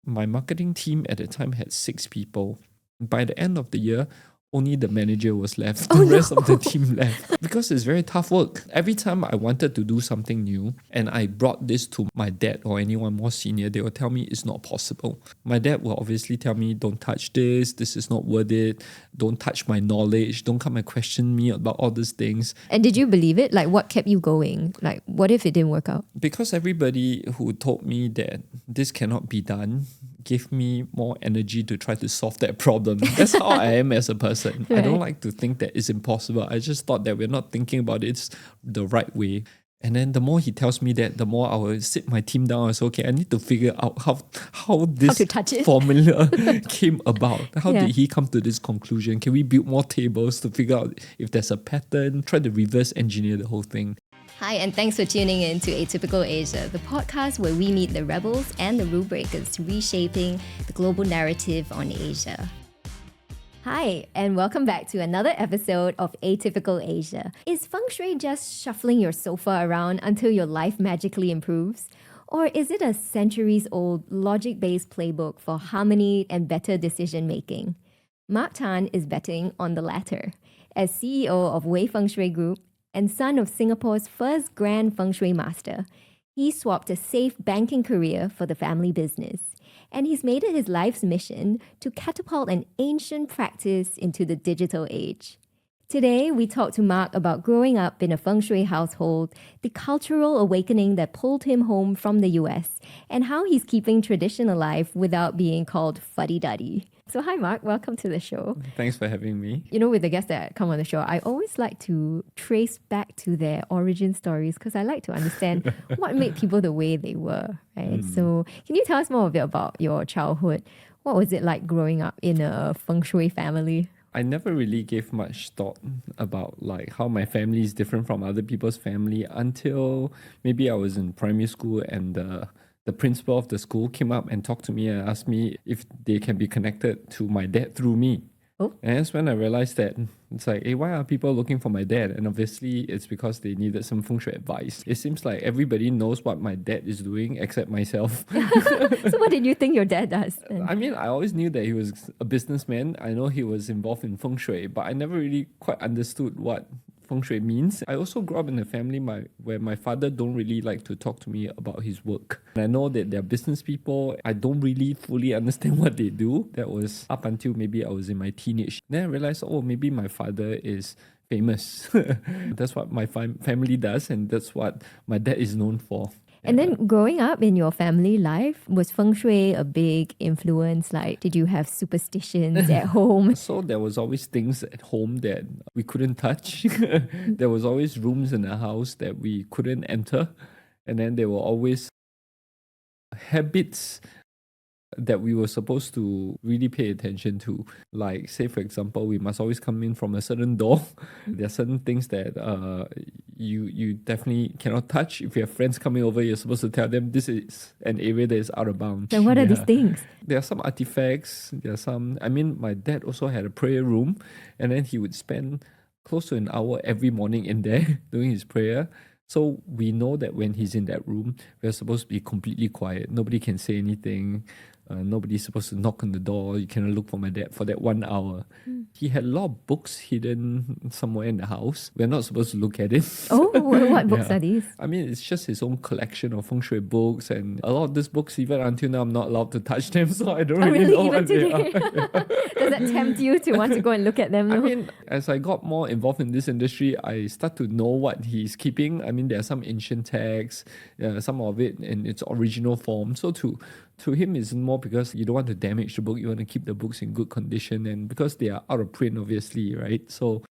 My marketing team at the time had 6 people. By the end of the year, only the manager was left. The rest of the team left. Because it's very tough work. Every time I wanted to do something new and I brought this to my dad or anyone more senior, they will tell me it's not possible. My dad will obviously tell me, don't touch this is not worth it, don't touch my knowledge, don't come and question me about all these things. And did you believe it? Like, what kept you going? Like, what if it didn't work out? Because everybody who told me that this cannot be done gave me more energy to try to solve that problem. That's how I am as a person. Right. I don't like to think that it's impossible. I just thought that we're not thinking about it the right way. And then the more he tells me that, the more I will sit my team down and say, okay, I need to figure out how this formula came about. How did he come to this conclusion? Can we build more tables to figure out if there's a pattern? Try to reverse engineer the whole thing. Hi, and thanks for tuning in to Atypical Asia, the podcast where we meet the rebels and the rule breakers reshaping the global narrative on Asia. Hi, and welcome back to another episode of Atypical Asia. Is Feng Shui just shuffling your sofa around until your life magically improves? Or is it a centuries-old logic-based playbook for harmony and better decision-making? Mark Tan is betting on the latter. As CEO of Way Fengshui Group, and son of Singapore's first Grand Feng Shui master, he swapped a safe banking career for the family business. And he's made it his life's mission to catapult an ancient practice into the digital age. Today, we talk to Mark about growing up in a Feng Shui household, the cultural awakening that pulled him home from the US, and how he's keeping tradition alive without being called fuddy-duddy. So hi Mark, welcome to the show. Thanks for having me. You know, with the guests that come on the show, I always like to trace back to their origin stories because I like to understand what made people the way they were, right? So can you tell us more a bit about your childhood? What was it like growing up in a Feng Shui family? I never really gave much thought about like how my family is different from other people's family until maybe I was in primary school and the principal of the school came up and talked to me and asked me if they can be connected to my dad through me. Oh. And that's when I realized that it's like, hey, why are people looking for my dad? And obviously it's because they needed some feng shui advice. It seems like everybody knows what my dad is doing except myself. So what did you think your dad does? I mean, I always knew that he was a businessman. I know he was involved in feng shui, but I never really quite understood what feng shui means. I also grew up in a family where my father don't really like to talk to me about his work. And I know that they're business people. I don't really fully understand what they do. That was up until maybe I was in my teenage. Then I realized, oh, maybe my father is famous. That's what my family does, and that's what my dad is known for. And then growing up in your family life, was Feng Shui a big influence? Like, did you have superstitions at home? So there was always things at home that we couldn't touch. There was always rooms in the house that we couldn't enter. And then there were always habits that we were supposed to really pay attention to. Like, say, for example, we must always come in from a certain door. There are certain things that you definitely cannot touch. If you have friends coming over, you're supposed to tell them this is an area that is out of bounds. And what are these things? There are some artifacts. My dad also had a prayer room, and then he would spend close to an hour every morning in there doing his prayer. So we know that when he's in that room, we're supposed to be completely quiet. Nobody can say anything. Nobody's supposed to knock on the door. You cannot look for my dad for that 1 hour. He had a lot of books hidden somewhere in the house. We're not supposed to look at it. Oh, what books are these? I mean, it's just his own collection of feng shui books, and a lot of these books, even until now, I'm not allowed to touch them, so I don't really know what they are. Does that tempt you to want to go and look at them? I mean, as I got more involved in this industry, I start to know what he's keeping. I mean, there are some ancient texts, some of it in its original form. So to him, it's more because you don't want to damage the book. You want to keep the books in good condition, and because they are out of print, obviously, right? So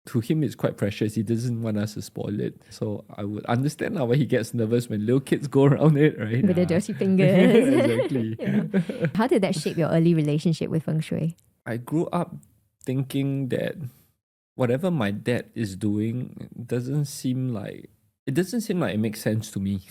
to him, it's quite precious. He doesn't want us to spoil it. So I would understand now why he gets nervous when little kids go around it, right? With their dirty fingers. Exactly. How did that shape your early relationship with Feng Shui? I grew up thinking that whatever my dad is doing doesn't seem like it makes sense to me.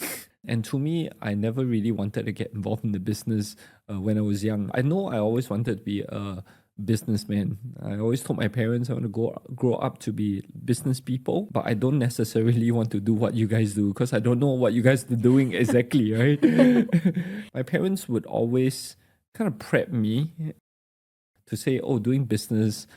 And to me, I never really wanted to get involved in the business when I was young. I know I always wanted to be a businessman. I always told my parents I want to grow up to be business people, but I don't necessarily want to do what you guys do because I don't know what you guys are doing exactly, right? My parents would always kind of prep me to say, oh, doing business,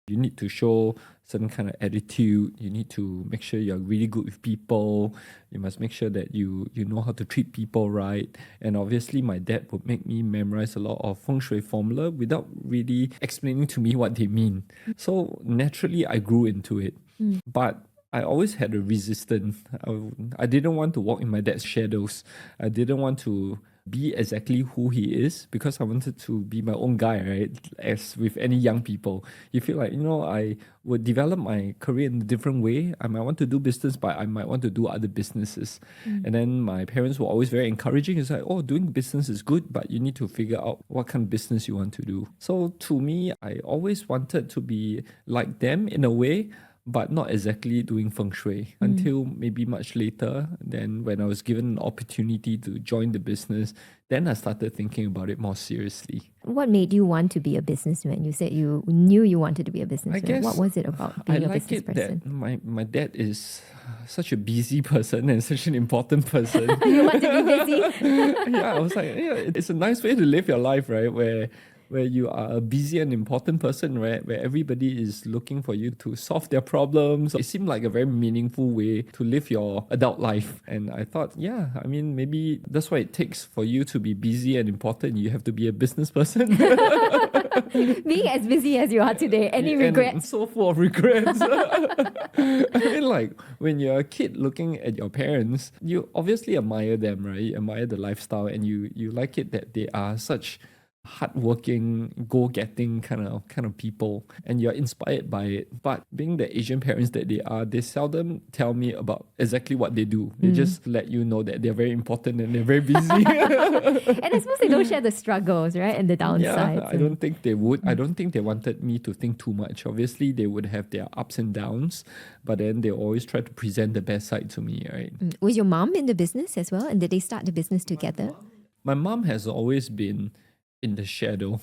you need to show certain kind of attitude. You need to make sure you're really good with people. You must make sure that you know how to treat people right. And obviously, my dad would make me memorize a lot of Feng Shui formula without really explaining to me what they mean. So naturally, I grew into it. But I always had a resistance. I didn't want to walk in my dad's shadows. I didn't want to be exactly who he is because I wanted to be my own guy, right? As with any young people, you feel like, I would develop my career in a different way. I might want to do business, but I might want to do other businesses. And then my parents were always very encouraging. It's like, oh, doing business is good, but you need to figure out what kind of business you want to do. So to me, I always wanted to be like them in a way, but not exactly doing feng shui until maybe much later. Then when I was given an opportunity to join the business, then I started thinking about it more seriously. What made you want to be a businessman? You said you knew you wanted to be a businessman. I guess what was it about being a business person? That my dad is such a busy person and such an important person. You want to be busy? Yeah, I was like, it's a nice way to live your life, right? Where you are a busy and important person, right? Where everybody is looking for you to solve their problems. It seemed like a very meaningful way to live your adult life. And I thought, maybe that's what it takes for you to be busy and important. You have to be a business person. Being as busy as you are today, any regrets? And so full of regrets. I mean, like, when you're a kid looking at your parents, you obviously admire them, right? You admire the lifestyle and you like it that they are such hardworking, goal-getting kind of people, and you're inspired by it. But being the Asian parents that they are, they seldom tell me about exactly what they do. They just let you know that they're very important and they're very busy. And I suppose they don't share the struggles, right, and the downsides. Yeah, I don't think they would. I don't think they wanted me to think too much. Obviously, they would have their ups and downs, but then they always try to present the best side to me, right? Was your mom in the business as well? And did they start the business together? My mom has always been in the shadow.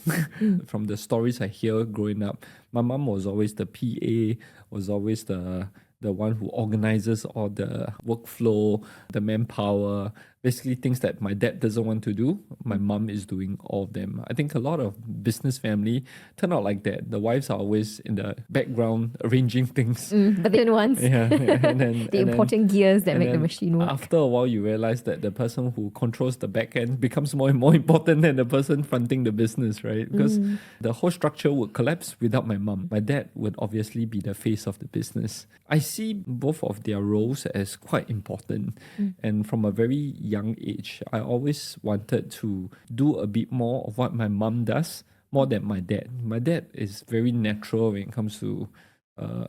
From the stories I hear growing up, my mom was always the PA, was always the one who organizes all the workflow, the manpower, basically things that my dad doesn't want to do. My mom is doing all of them. I think a lot of business family turn out like that. The wives are always in the background arranging things. But then once, And then, the important gears that and make the then machine work. After a while, you realize that the person who controls the back end becomes more and more important than the person fronting the business, right? Because the whole structure would collapse without my mom. My dad would obviously be the face of the business. I see both of their roles as quite important. And from a very young age, I always wanted to do a bit more of what my mom does, more than my dad. My dad is very natural when it comes to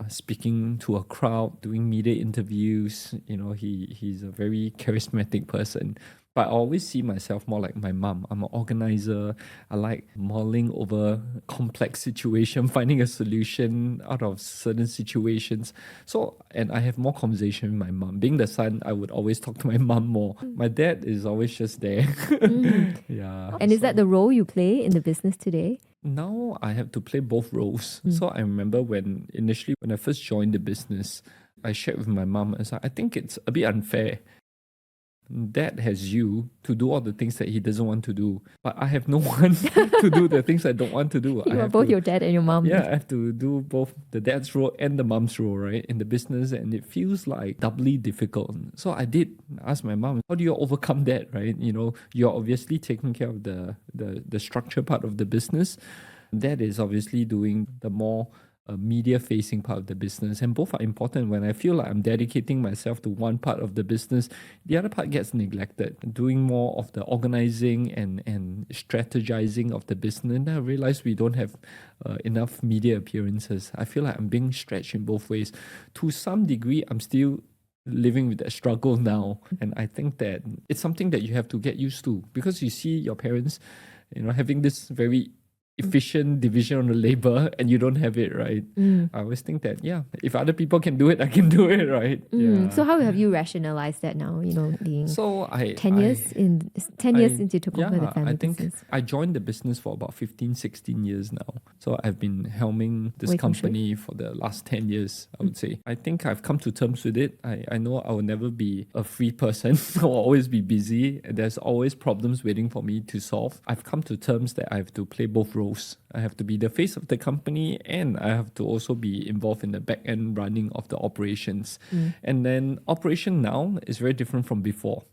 speaking to a crowd, doing media interviews. He's a very charismatic person. But I always see myself more like my mom. I'm an organizer. I like mulling over complex situation, finding a solution out of certain situations. So, and I have more conversation with my mom. Being the son, I would always talk to my mom more. My dad is always just there. Yeah. And is that the role you play in the business today? Now I have to play both roles. So I remember when I first joined the business, I shared with my mom, I think it's a bit unfair. Dad has you to do all the things that he doesn't want to do, but I have no one to do the things I don't want to do. You are both your dad and your mom. Yeah, I have to do both the dad's role and the mom's role, right, in the business, and it feels like doubly difficult. So I did ask my mom, how do you overcome that, right? You're obviously taking care of the structure part of the business. Dad is obviously doing the more media-facing part of the business, and both are important. When I feel like I'm dedicating myself to one part of the business, the other part gets neglected. Doing more of the organizing and strategizing of the business, and I realize we don't have enough media appearances. I feel like I'm being stretched in both ways. To some degree, I'm still living with that struggle now, and I think that it's something that you have to get used to, because you see your parents, having this very efficient division of the labor and you don't have it, right? I always think that, if other people can do it, I can do it, right? So how have you rationalized that now, being So 10 years since you took over the family I think business? I joined the business for about 15, 16 years now. So I've been helming this Way Fengshui? company for the last 10 years, I would say. I think I've come to terms with it. I know I will never be a free person. I will always be busy. There's always problems waiting for me to solve. I've come to terms that I have to play both roles. I have to be the face of the company and I have to also be involved in the back end running of the operations. And then operation now is very different from before.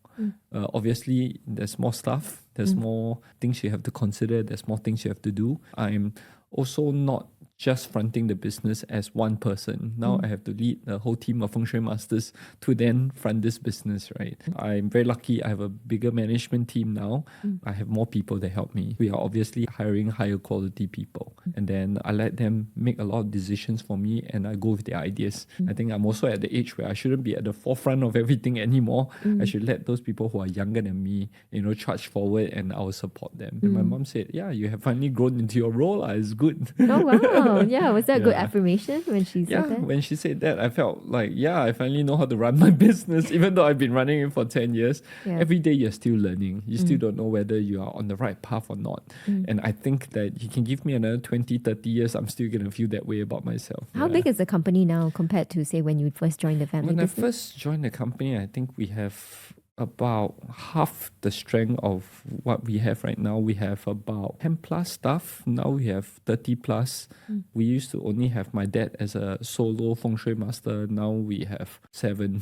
Obviously, there's more stuff. There's more things you have to consider. There's more things you have to do. I'm also not just fronting the business as one person. Now I have to lead a whole team of Feng Shui masters to then front this business, right? I'm very lucky. I have a bigger management team now. I have more people that help me. We are obviously hiring higher quality people. And then I let them make a lot of decisions for me and I go with their ideas. I think I'm also at the age where I shouldn't be at the forefront of everything anymore. I should let those people who are younger than me, charge forward and I will support them. And my mom said, you have finally grown into your role. It's good. Oh, wow. Yeah, was that a good affirmation when she said that? When she said that, I felt like, I finally know how to run my business, even though I've been running it for 10 years. Yeah. Every day you're still learning. You still don't know whether you are on the right path or not. And I think that you can give me another 20, 30 years, I'm still going to feel that way about myself. How big is the company now compared to, say, when you first joined the family When business? I first joined the company, I think we have about half the strength of what we have right now. We have about 10 plus staff. Now we have 30 plus. We used to only have my dad as a solo feng shui master. Now we have 7.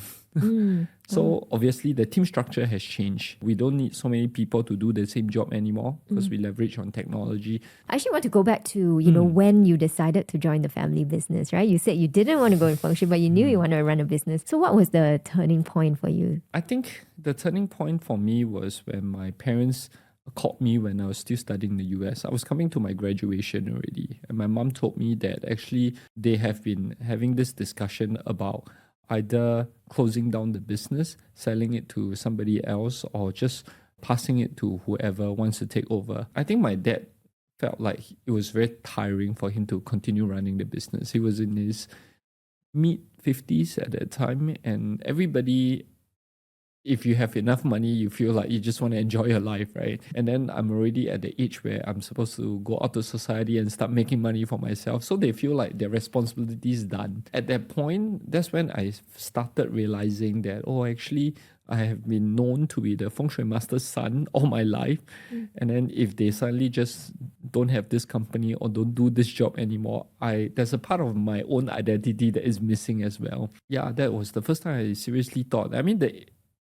So obviously the team structure has changed. We don't need so many people to do the same job anymore because we leverage on technology. I actually want to go back to, when you decided to join the family business, right? You said you didn't want to go in feng shui, but you knew you wanted to run a business. So what was the turning point for you? I think the turning point for me was when my parents called me when I was still studying in the US. I was coming to my graduation already. And my mom told me that actually they have been having this discussion about either closing down the business, selling it to somebody else, or just passing it to whoever wants to take over. I think my dad felt like it was very tiring for him to continue running the business. He was in his mid-50s at that time, and everybody, if you have enough money, you feel like you just want to enjoy your life, right? And then I'm already at the age where I'm supposed to go out to society and start making money for myself. So they feel like their responsibility is done. At that point, that's when I started realizing that, actually, I have been known to be the Feng Shui master's son all my life. And then if they suddenly just don't have this company or don't do this job anymore, there's a part of my own identity that is missing as well. Yeah, that was the first time I seriously thought. I mean,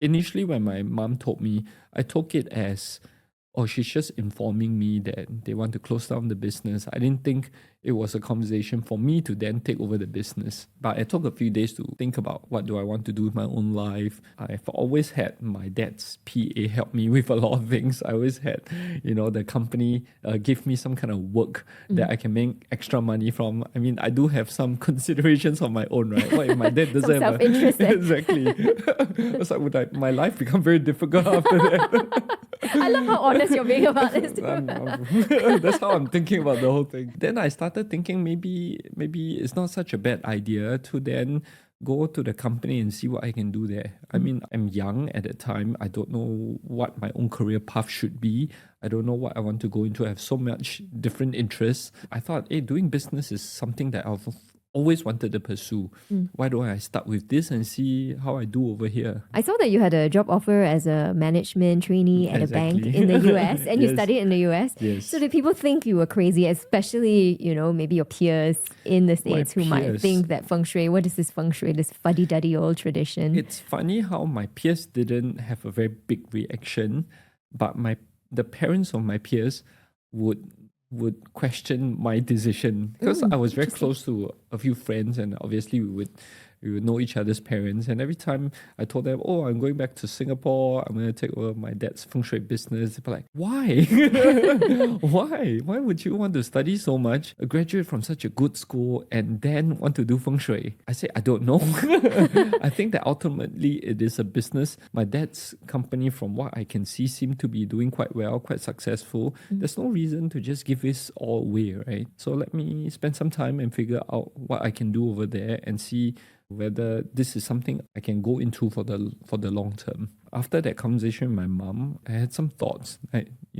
initially, when my mom told me, I took it as, she's just informing me that they want to close down the business. I didn't think it was a conversation for me to then take over the business. But it took a few days to think about what do I want to do with my own life. I've always had my dad's PA help me with a lot of things. I always had, the company give me some kind of work that I can make extra money from. I mean, I do have some considerations of my own, right? What if my dad doesn't have self-interest. Exactly. It's like, would my life become very difficult after that? I love how honest you're being about this too. That's how I'm thinking about the whole thing. Then I started thinking maybe it's not such a bad idea to then go to the company and see what I can do there. I mean, I'm young at the time. I don't know what my own career path should be. I don't know what I want to go into. I have so much different interests. I thought, doing business is something that I've always wanted to pursue. Why don't I start with this and see how I do over here? I saw that you had a job offer as a management trainee at a bank in the US and you studied in the US. Yes. So did people think you were crazy, especially, maybe your peers in the States who might think that feng shui, what is this feng shui, this fuddy-duddy old tradition? It's funny how my peers didn't have a very big reaction, but the parents of my peers would question my decision because I was very close to a few friends and obviously we would We would know each other's parents. And every time I told them, oh, I'm going back to Singapore, I'm going to take over my dad's feng shui business, they'd be like, why? Why? Why would you want to study so much, graduate from such a good school, and then want to do feng shui? I say, I don't know. I think that ultimately it is a business. My dad's company, from what I can see, seem to be doing quite well, quite successful. There's no reason to just give this all away, right? So let me spend some time and figure out what I can do over there and see whether this is something I can go into for the long term. After that conversation with my mom, I had some thoughts.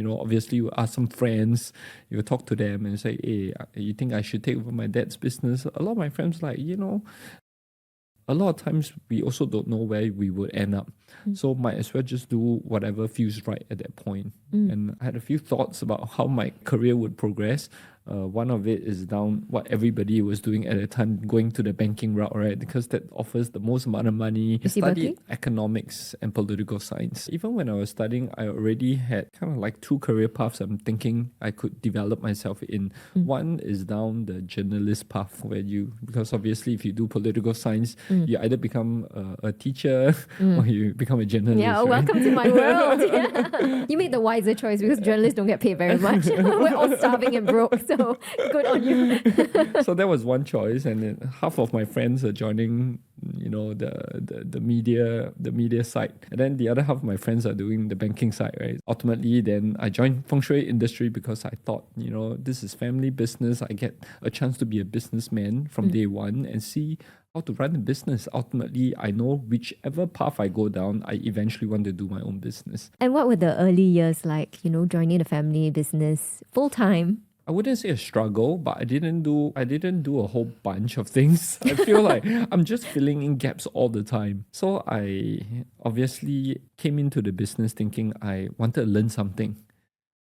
Obviously you ask some friends, you talk to them and say, hey, you think I should take over my dad's business? A lot of my friends like, a lot of times we also don't know where we would end up. So might as well just do whatever feels right at that point. And I had a few thoughts about how my career would progress. One of it is down what everybody was doing at the time, going to the banking route, right? Because that offers the most amount of money. I studied economics and political science. Even when I was studying, I already had kind of like two career paths I'm thinking I could develop myself in. One is down the journalist path because obviously if you do political science, you either become a teacher or you become a journalist. Yeah, right? welcome to my world. Yeah. You made the wiser choice because journalists don't get paid very much. We're all starving and broke. So good on you. So that was one choice, and then half of my friends are joining, the media side, and then the other half of my friends are doing the banking side, right? Ultimately, then I joined feng shui industry because I thought, this is family business. I get a chance to be a businessman from day one and see how to run a business. Ultimately, I know whichever path I go down, I eventually want to do my own business. And what were the early years like? Joining the family business full time. I wouldn't say a struggle, but I didn't do a whole bunch of things. I feel like I'm just filling in gaps all the time. So I obviously came into the business thinking I wanted to learn something.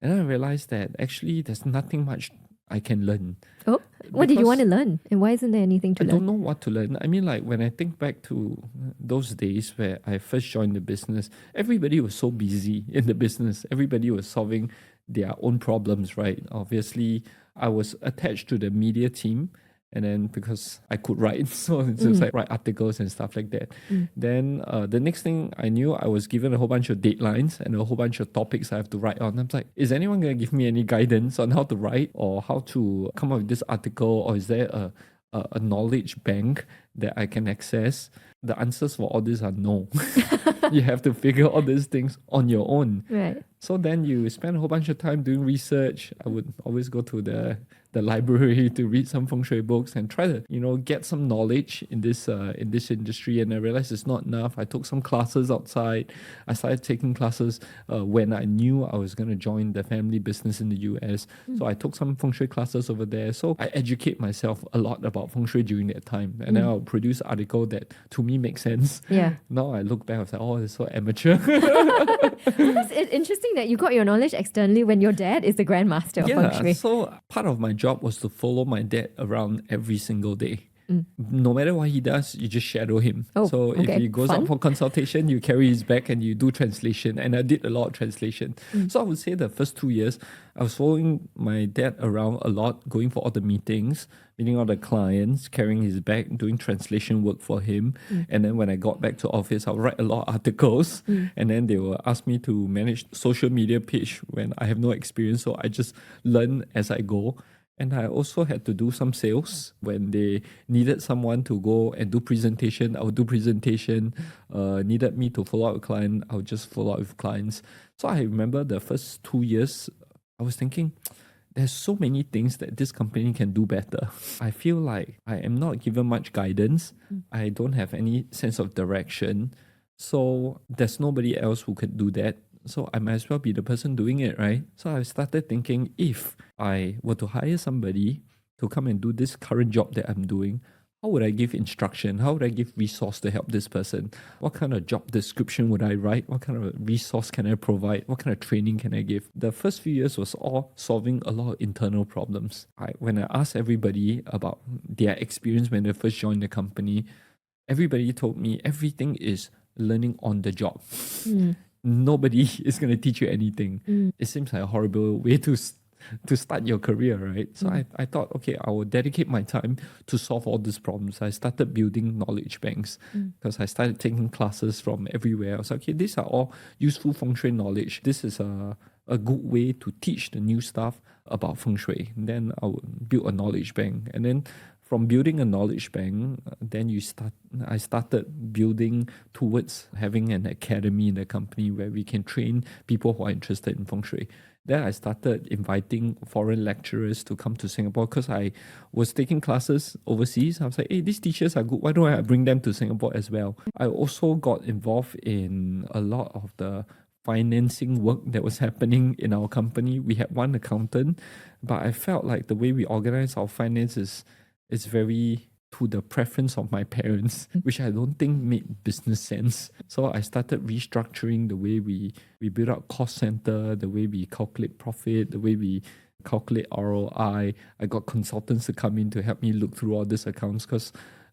And I realized that actually there's nothing much I can learn. Oh, what did you want to learn? And why isn't there anything to I learn? don't know what to learn. I mean, like when I think back to those days where I first joined the business, everybody was so busy in the business. Everybody was solving their own problems, right? Obviously, I was attached to the media team, and then because I could write, so it's just like write articles and stuff like that. Then the next thing I knew, I was given a whole bunch of deadlines and a whole bunch of topics I have to write on. I'm like, is anyone going to give me any guidance on how to write or how to come up with this article, or is there a knowledge bank that I can access? The answers for all this are no. You have to figure all these things on your own. Right. So then you spend a whole bunch of time doing research. I would always go to the library to read some feng shui books and try to, get some knowledge in this industry. And I realized it's not enough. I took some classes outside. I started taking classes when I knew I was going to join the family business in the US. So I took some feng shui classes over there. So I educate myself a lot about feng shui during that time. And then I'll produce an article that to me makes sense. Yeah. Now I look back, I was like, oh, it's so amateur. It's interesting that you got your knowledge externally when your dad is the grandmaster of feng shui. So part of my job was to follow my dad around every single day. No matter what he does, you just shadow him. So if he goes out for consultation, you carry his bag and you do translation. And I did a lot of translation. So I would say the first 2 years, I was following my dad around a lot, going for all the meetings, meeting all the clients, carrying his bag, doing translation work for him. And then when I got back to office, I'll write a lot of articles. And then they will ask me to manage social media page when I have no experience. So I just learn as I go. And I also had to do some sales. When they needed someone to go and do presentation, I would do presentation. Needed me to follow up with client, I would just follow up with clients. So I remember the first 2 years, I was thinking, there's so many things that this company can do better. I feel like I am not given much guidance. I don't have any sense of direction. So there's nobody else who could do that. So I might as well be the person doing it, right? So I started thinking, if I were to hire somebody to come and do this current job that I'm doing, how would I give instruction? How would I give resource to help this person? What kind of job description would I write? What kind of resource can I provide? What kind of training can I give? The first few years was all solving a lot of internal problems. When I asked everybody about their experience when they first joined the company, everybody told me everything is learning on the job. Nobody is going to teach you anything. It seems like a horrible way to to start your career, right? So I thought, okay, I will dedicate my time to solve all these problems. I started building knowledge banks because I started taking classes from everywhere. I was like, okay, these are all useful feng shui knowledge. This is a good way to teach the new stuff about feng shui. And then I would build a knowledge bank. And then from building a knowledge bank, then I started building towards having an academy in the company where we can train people who are interested in feng shui. Then I started inviting foreign lecturers to come to Singapore because I was taking classes overseas. I was like, hey, these teachers are good. Why don't I bring them to Singapore as well? I also got involved in a lot of the financing work that was happening in our company. We had one accountant, but I felt like the way we organize our finances is very to the preference of my parents, which I don't think made business sense. So I started restructuring the way we build up cost center, the way we calculate profit, the way we calculate ROI. I got consultants to come in to help me look through all these accounts because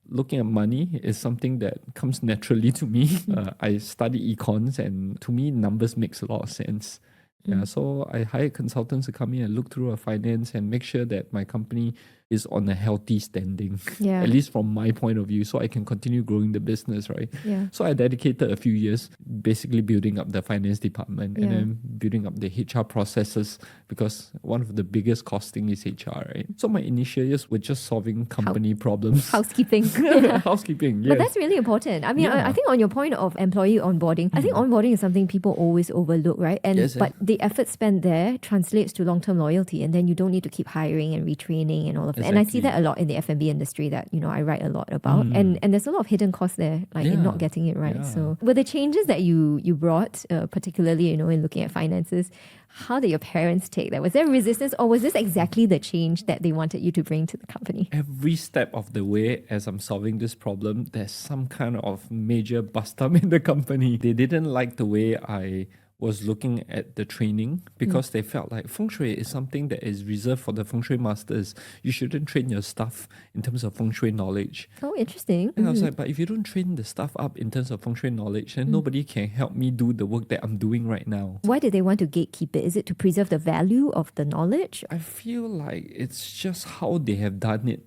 looking at money is something that comes naturally to me. I study econs, and to me, numbers makes a lot of sense. Yeah, so I hired consultants to come in and look through our finance and make sure that my company is on a healthy standing, at least from my point of view, so I can continue growing the business, right? Yeah. So I dedicated a few years basically building up the finance department and then building up the HR processes because one of the biggest costing is HR, right? So my initial years were just solving company problems. Housekeeping. Housekeeping, yes. But that's really important. I mean, I think on your point of employee onboarding, I think onboarding is something people always overlook, right? And but the effort spent there translates to long-term loyalty, and then you don't need to keep hiring and retraining and all of that. And I see that a lot in the F&B industry that, I write a lot about. And there's a lot of hidden costs there, like in not getting it right. So were the changes that you brought, particularly, in looking at finances, how did your parents take that? Was there resistance, or was this exactly the change that they wanted you to bring to the company? Every step of the way, as I'm solving this problem, there's some kind of major bust up in the company. They didn't like the way I was looking at the training because they felt like feng shui is something that is reserved for the feng shui masters. You shouldn't train your staff in terms of feng shui knowledge. Oh, interesting. And I was like, but if you don't train the staff up in terms of feng shui knowledge, then nobody can help me do the work that I'm doing right now. Why did they want to gatekeep it? Is it to preserve the value of the knowledge? I feel like it's just how they have done it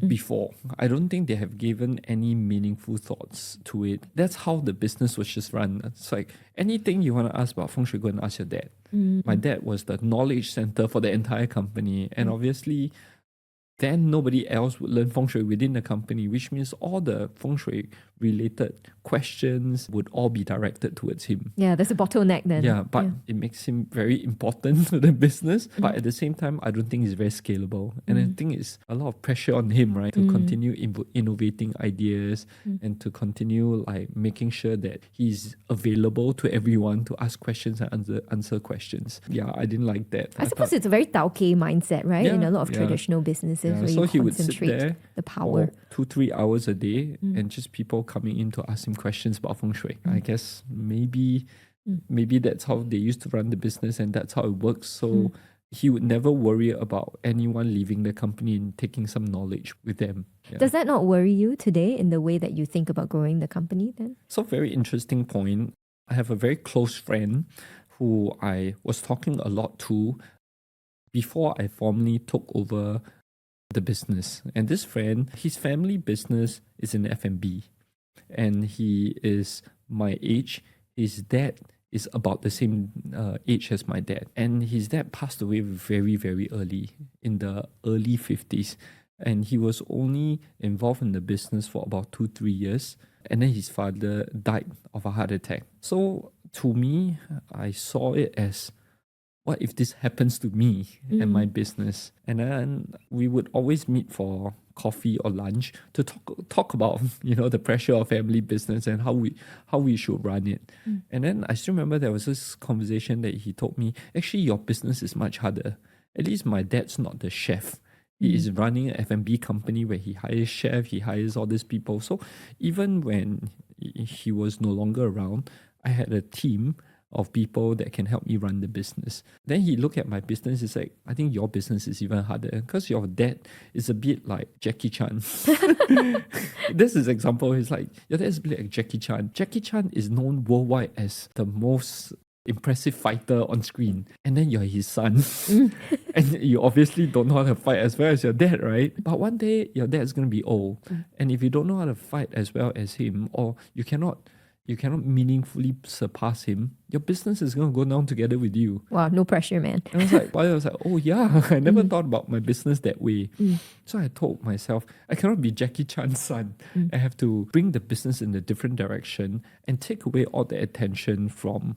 before. I don't think they have given any meaningful thoughts to it. That's how the business was just run. It's like anything you want to ask about feng shui, go and ask your dad. My dad was the knowledge center for the entire company, and obviously then nobody else would learn feng shui within the company, which means all the feng shui related questions would all be directed towards him. Yeah, there's a bottleneck then. Yeah, but it makes him very important to the business. But at the same time, I don't think it's very scalable. And I think it's a lot of pressure on him, right? To continue innovating ideas and to continue like making sure that he's available to everyone to ask questions and answer questions. Yeah, I didn't like that. I suppose it's a very Tao-Ke mindset, right? In a lot of traditional businesses where so you he would sit concentrate there the power. For 2-3 hours a day and just people coming in to ask him questions about feng shui. I guess maybe that's how they used to run the business and that's how it works. So he would never worry about anyone leaving the company and taking some knowledge with them. Yeah. Does that not worry you today in the way that you think about growing the company then? So very interesting point. I have a very close friend who I was talking a lot to before I formally took over the business. And this friend, his family business is in F&B. And he is my age. His dad is about the same age as my dad. And his dad passed away very, very early, in the early 50s. And he was only involved in the business for about 2-3 years. And then his father died of a heart attack. So to me, I saw it as, what if this happens to me and my business? And then we would always meet for coffee or lunch to talk about the pressure of family business and how we should run it. And then I still remember there was this conversation that he told me, actually your business is much harder. At least my dad's not the chef. He is running an F&B company where he hires chef, he hires all these people. So even when he was no longer around, I had a team of people that can help me run the business. Then he looked at my business, he's like, I think your business is even harder because your dad is a bit like Jackie Chan. This is example, he's like, your dad is a bit like Jackie Chan. Jackie Chan is known worldwide as the most impressive fighter on screen, and then you're his son. And you obviously don't know how to fight as well as your dad, right? But one day your dad's going to be old. And if you don't know how to fight as well as him, or you cannot meaningfully surpass him, your business is going to go down together with you. Wow, no pressure, man. And I was like, oh yeah, I never thought about my business that way. So I told myself, I cannot be Jackie Chan's son. I have to bring the business in a different direction and take away all the attention from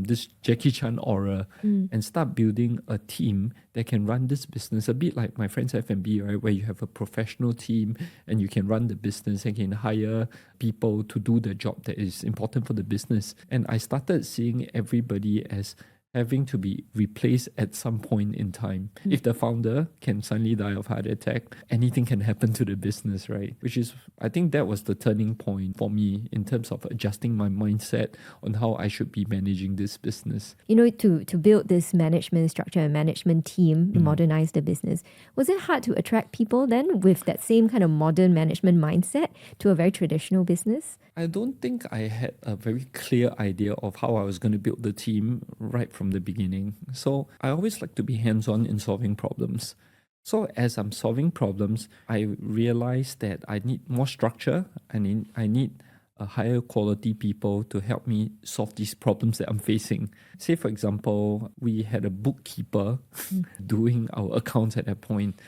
this Jackie Chan aura and start building a team that can run this business a bit like my friends F&B, right? Where you have a professional team and you can run the business and can hire people to do the job that is important for the business. And I started seeing everybody as having to be replaced at some point in time. If the founder can suddenly die of heart attack, anything can happen to the business, right? Which is, I think that was the turning point for me in terms of adjusting my mindset on how I should be managing this business. You know, to build this management structure and management team, modernize the business, was it hard to attract people then with that same kind of modern management mindset to a very traditional business? I don't think I had a very clear idea of how I was going to build the team right from the beginning. So I always like to be hands-on in solving problems. So as I'm solving problems, I realized that I need more structure. I need a higher quality people to help me solve these problems that I'm facing. Say, for example, we had a bookkeeper doing our accounts at that point,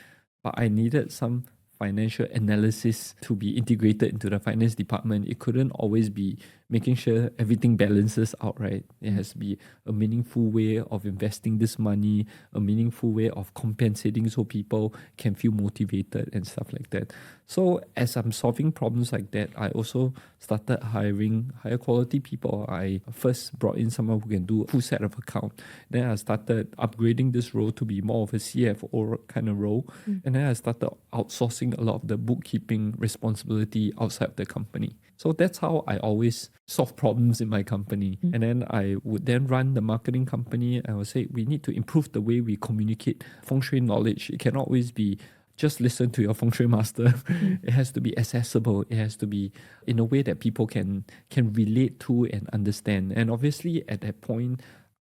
but I needed some financial analysis to be integrated into the finance department. It couldn't always be making sure everything balances out, right? It has to be a meaningful way of investing this money, a meaningful way of compensating so people can feel motivated and stuff like that. So as I'm solving problems like that, I also started hiring higher quality people. I first brought in someone who can do a full set of account. Then I started upgrading this role to be more of a CFO kind of role. And then I started outsourcing a lot of the bookkeeping responsibility outside of the company. So that's how I always solve problems in my company. And then I would then run the marketing company. I would say we need to improve the way we communicate Feng Shui knowledge. It cannot always be just listen to your Feng Shui master. It has to be accessible. It has to be in a way that people can relate to and understand. And obviously at that point,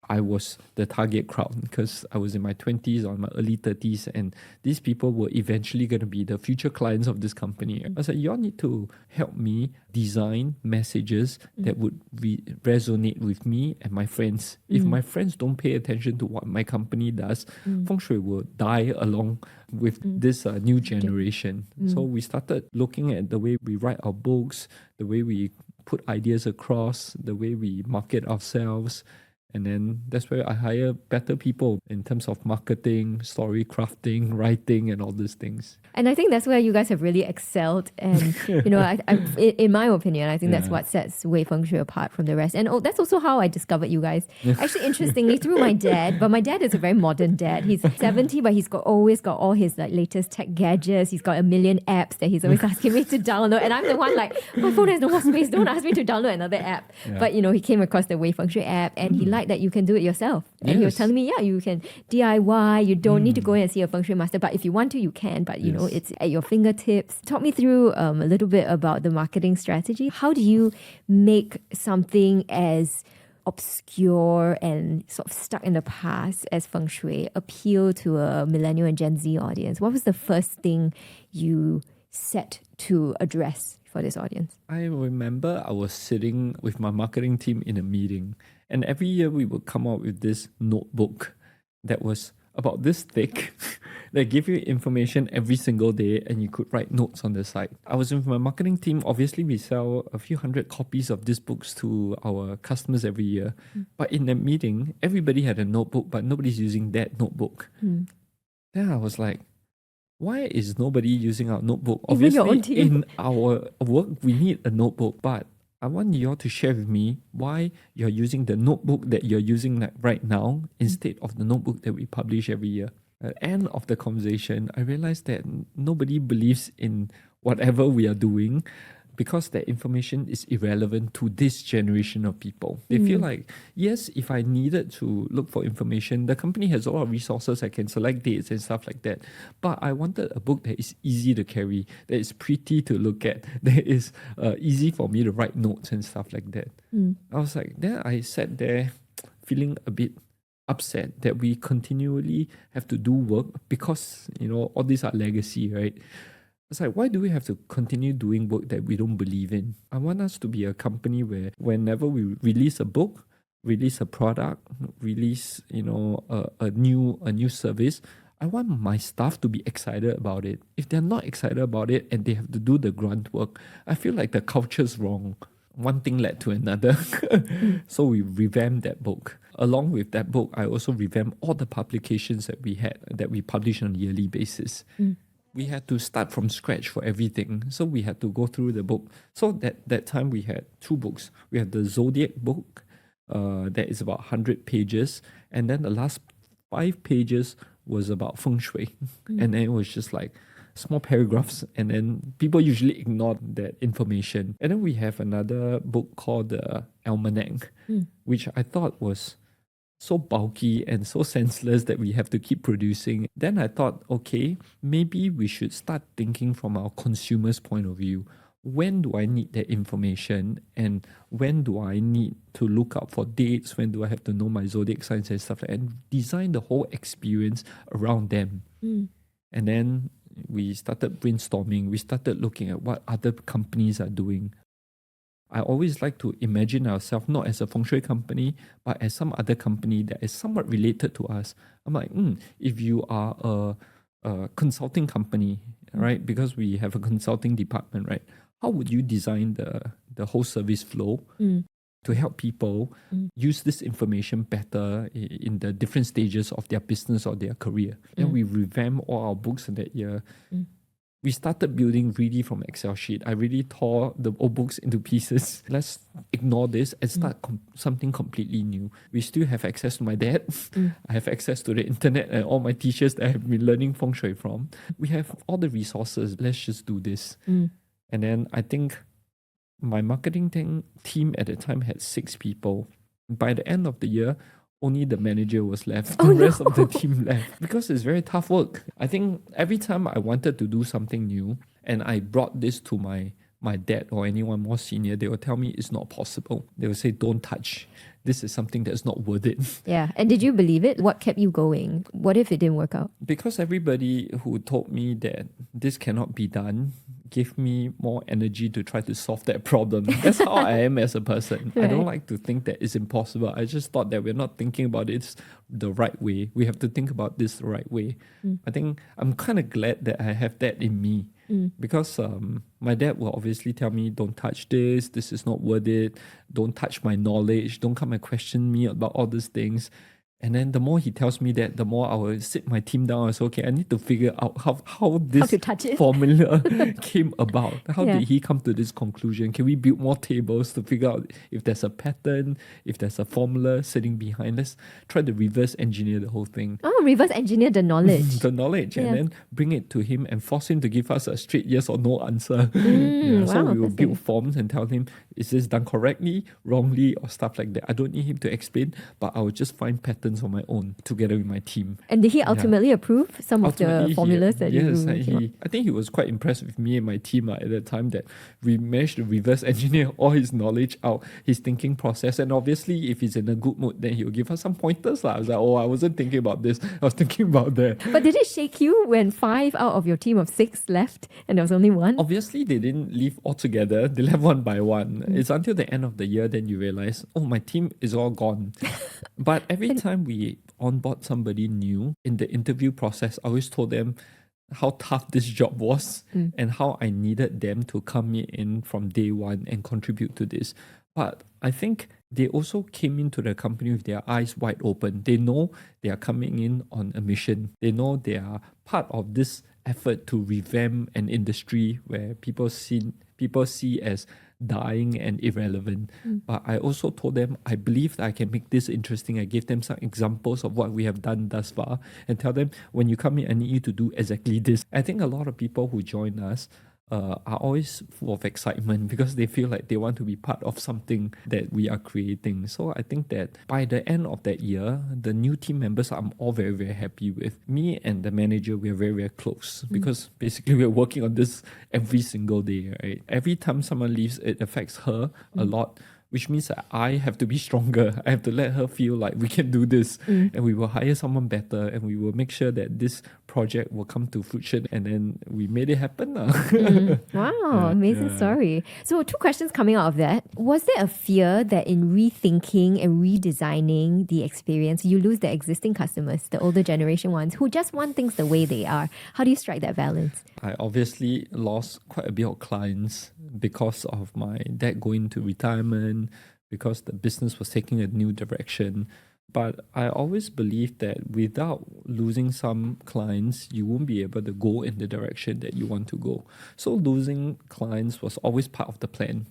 I was the target crowd because I was in my 20s or my early 30s, and these people were eventually going to be the future clients of this company. I said, you all need to help me design messages that would resonate with me and my friends. If my friends don't pay attention to what my company does, Feng Shui will die along with this new generation. So we started looking at the way we write our books, the way we put ideas across, the way we market ourselves. And then that's where I hire better people in terms of marketing, story crafting, writing, and all these things. And I think that's where you guys have really excelled. And, you know, in my opinion, I think that's what sets Way Fengshui apart from the rest. And that's also how I discovered you guys. Actually, interestingly, through my dad. But my dad is a very modern dad. He's 70, but he's always got all his latest tech gadgets. He's got a million apps that he's always asking me to download. And I'm the one like, my phone has no more space. Don't ask me to download another app. But, you know, he came across the Way Fengshui app and he liked that you can do it yourself. And he was telling me, you can DIY. You don't need to go in and see a Feng Shui master. But if you want to, you can. But, you know, it's at your fingertips. Talk me through a little bit about the marketing strategy. How do you make something as obscure and sort of stuck in the past as Feng Shui appeal to a millennial and Gen Z audience? What was the first thing you set to address for this audience? I remember I was sitting with my marketing team in a meeting, and every year we would come out with this notebook that was about this thick that give you information every single day, and you could write notes on the side. I was with my marketing team. Obviously, we sell a few hundred copies of these books to our customers every year. But in that meeting, everybody had a notebook, but nobody's using that notebook. Then I was like, why is nobody using our notebook? Even your own Obviously, team. in our work, we need a notebook, but I want you all to share with me why you're using the notebook that you're using right now instead of the notebook that we publish every year. At the end of the conversation, I realized that nobody believes in whatever we are doing because that information is irrelevant to this generation of people. They feel like, yes, if I needed to look for information, the company has a lot of resources. I can select dates and stuff like that. But I wanted a book that is easy to carry, that is pretty to look at, that is easy for me to write notes and stuff like that. I was like, then I sat there feeling a bit upset that we continually have to do work because, all these are legacy, right? It's like, why do we have to continue doing work that we don't believe in? I want us to be a company where whenever we release a book, release a product, release, a new service, I want my staff to be excited about it. If they're not excited about it and they have to do the grunt work, I feel like the culture's wrong. One thing led to another. So we revamped that book. Along with that book, I also revamped all the publications that we publish on a yearly basis. We had to start from scratch for everything. So we had to go through the book. So that time we had 2 books. We had the Zodiac book, that is about 100 pages. And then the last 5 pages was about Feng Shui. And then it was just like small paragraphs. And then people usually ignore that information. And then we have another book called the Almanac, which I thought was so bulky and so senseless that we have to keep producing. Then I thought, okay, maybe we should start thinking from our consumer's point of view. When do I need that information? And when do I need to look out for dates? When do I have to know my zodiac signs and stuff like that? And design the whole experience around them. And then we started brainstorming. We started looking at what other companies are doing. I always like to imagine ourselves not as a feng shui company, but as some other company that is somewhat related to us. I'm like, if you are a consulting company, right? Because we have a consulting department, right? How would you design the whole service flow to help people use this information better in the different stages of their business or their career? Then we revamped all our books in that year. We started building really from Excel sheet. I really tore the old books into pieces. Let's ignore this and start something completely new. We still have access to my dad. I have access to the internet and all my teachers that I have been learning feng shui from. We have all the resources. Let's just do this. And then I think my marketing team at the time had 6 people. By the end of the year, only the manager was left. The rest of the team left because it's very tough work. I think every time I wanted to do something new and I brought this to my dad or anyone more senior, they will tell me it's not possible. They will say, don't touch. This is something that's not worth it. Yeah. And did you believe it? What kept you going? What if it didn't work out? Because everybody who told me that this cannot be done gave me more energy to try to solve that problem. That's how I am as a person. Right. I don't like to think that it's impossible. I just thought that we're not thinking about it the right way. We have to think about this the right way. I think I'm kind of glad that I have that in me. Because my dad will obviously tell me, don't touch this is not worth it, don't touch my knowledge, don't come and question me about all these things. And then the more he tells me that, the more I will sit my team down and say, okay, I need to figure out how this formula came about. How did he come to this conclusion? Can we build more tables to figure out if there's a pattern, if there's a formula sitting behind? Let's try to reverse engineer the whole thing. Oh, reverse engineer the knowledge. And then bring it to him and force him to give us a straight yes or no answer. So we will build forms and tell him, is this done correctly, wrongly, or stuff like that. I don't need him to explain, but I will just find patterns on my own together with my team. And did he ultimately approve some of the formulas that you came up? I think he was quite impressed with me and my team at the time that we managed to reverse engineer all his knowledge out, his thinking process. And obviously, if he's in a good mood, then he'll give us some pointers. I was like, I wasn't thinking about this. I was thinking about that. But did it shake you when 5 out of your team of 6 left and there was only 1? Obviously, they didn't leave altogether. They left one by one. It's until the end of the year then you realize, my team is all gone. But every time we onboard somebody new in the interview process, I always told them how tough this job was and how I needed them to come in from day one and contribute to this. But I think they also came into the company with their eyes wide open. They know they are coming in on a mission. They know they are part of this effort to revamp an industry where people see as dying and irrelevant. But I also told them I believe that I can make this interesting. I gave them some examples of what we have done thus far and tell them, when you come in, I need you to do exactly this. I think a lot of people who join us are always full of excitement because they feel like they want to be part of something that we are creating. So I think that by the end of that year, the new team members I'm all very, very happy with. Me and the manager, we are very, very close because basically we're working on this every single day, right? Every time someone leaves, it affects her a lot. which means that I have to be stronger. I have to let her feel like we can do this, and we will hire someone better, and we will make sure that this project will come to fruition, and then we made it happen. Wow, amazing story. So, two questions coming out of that. Was there a fear that in rethinking and redesigning the experience, you lose the existing customers, the older generation ones, who just want things the way they are? How do you strike that balance? I obviously lost quite a bit of clients because of my dad going to retirement, because the business was taking a new direction. But I always believe that without losing some clients, you won't be able to go in the direction that you want to go. So losing clients was always part of the plan.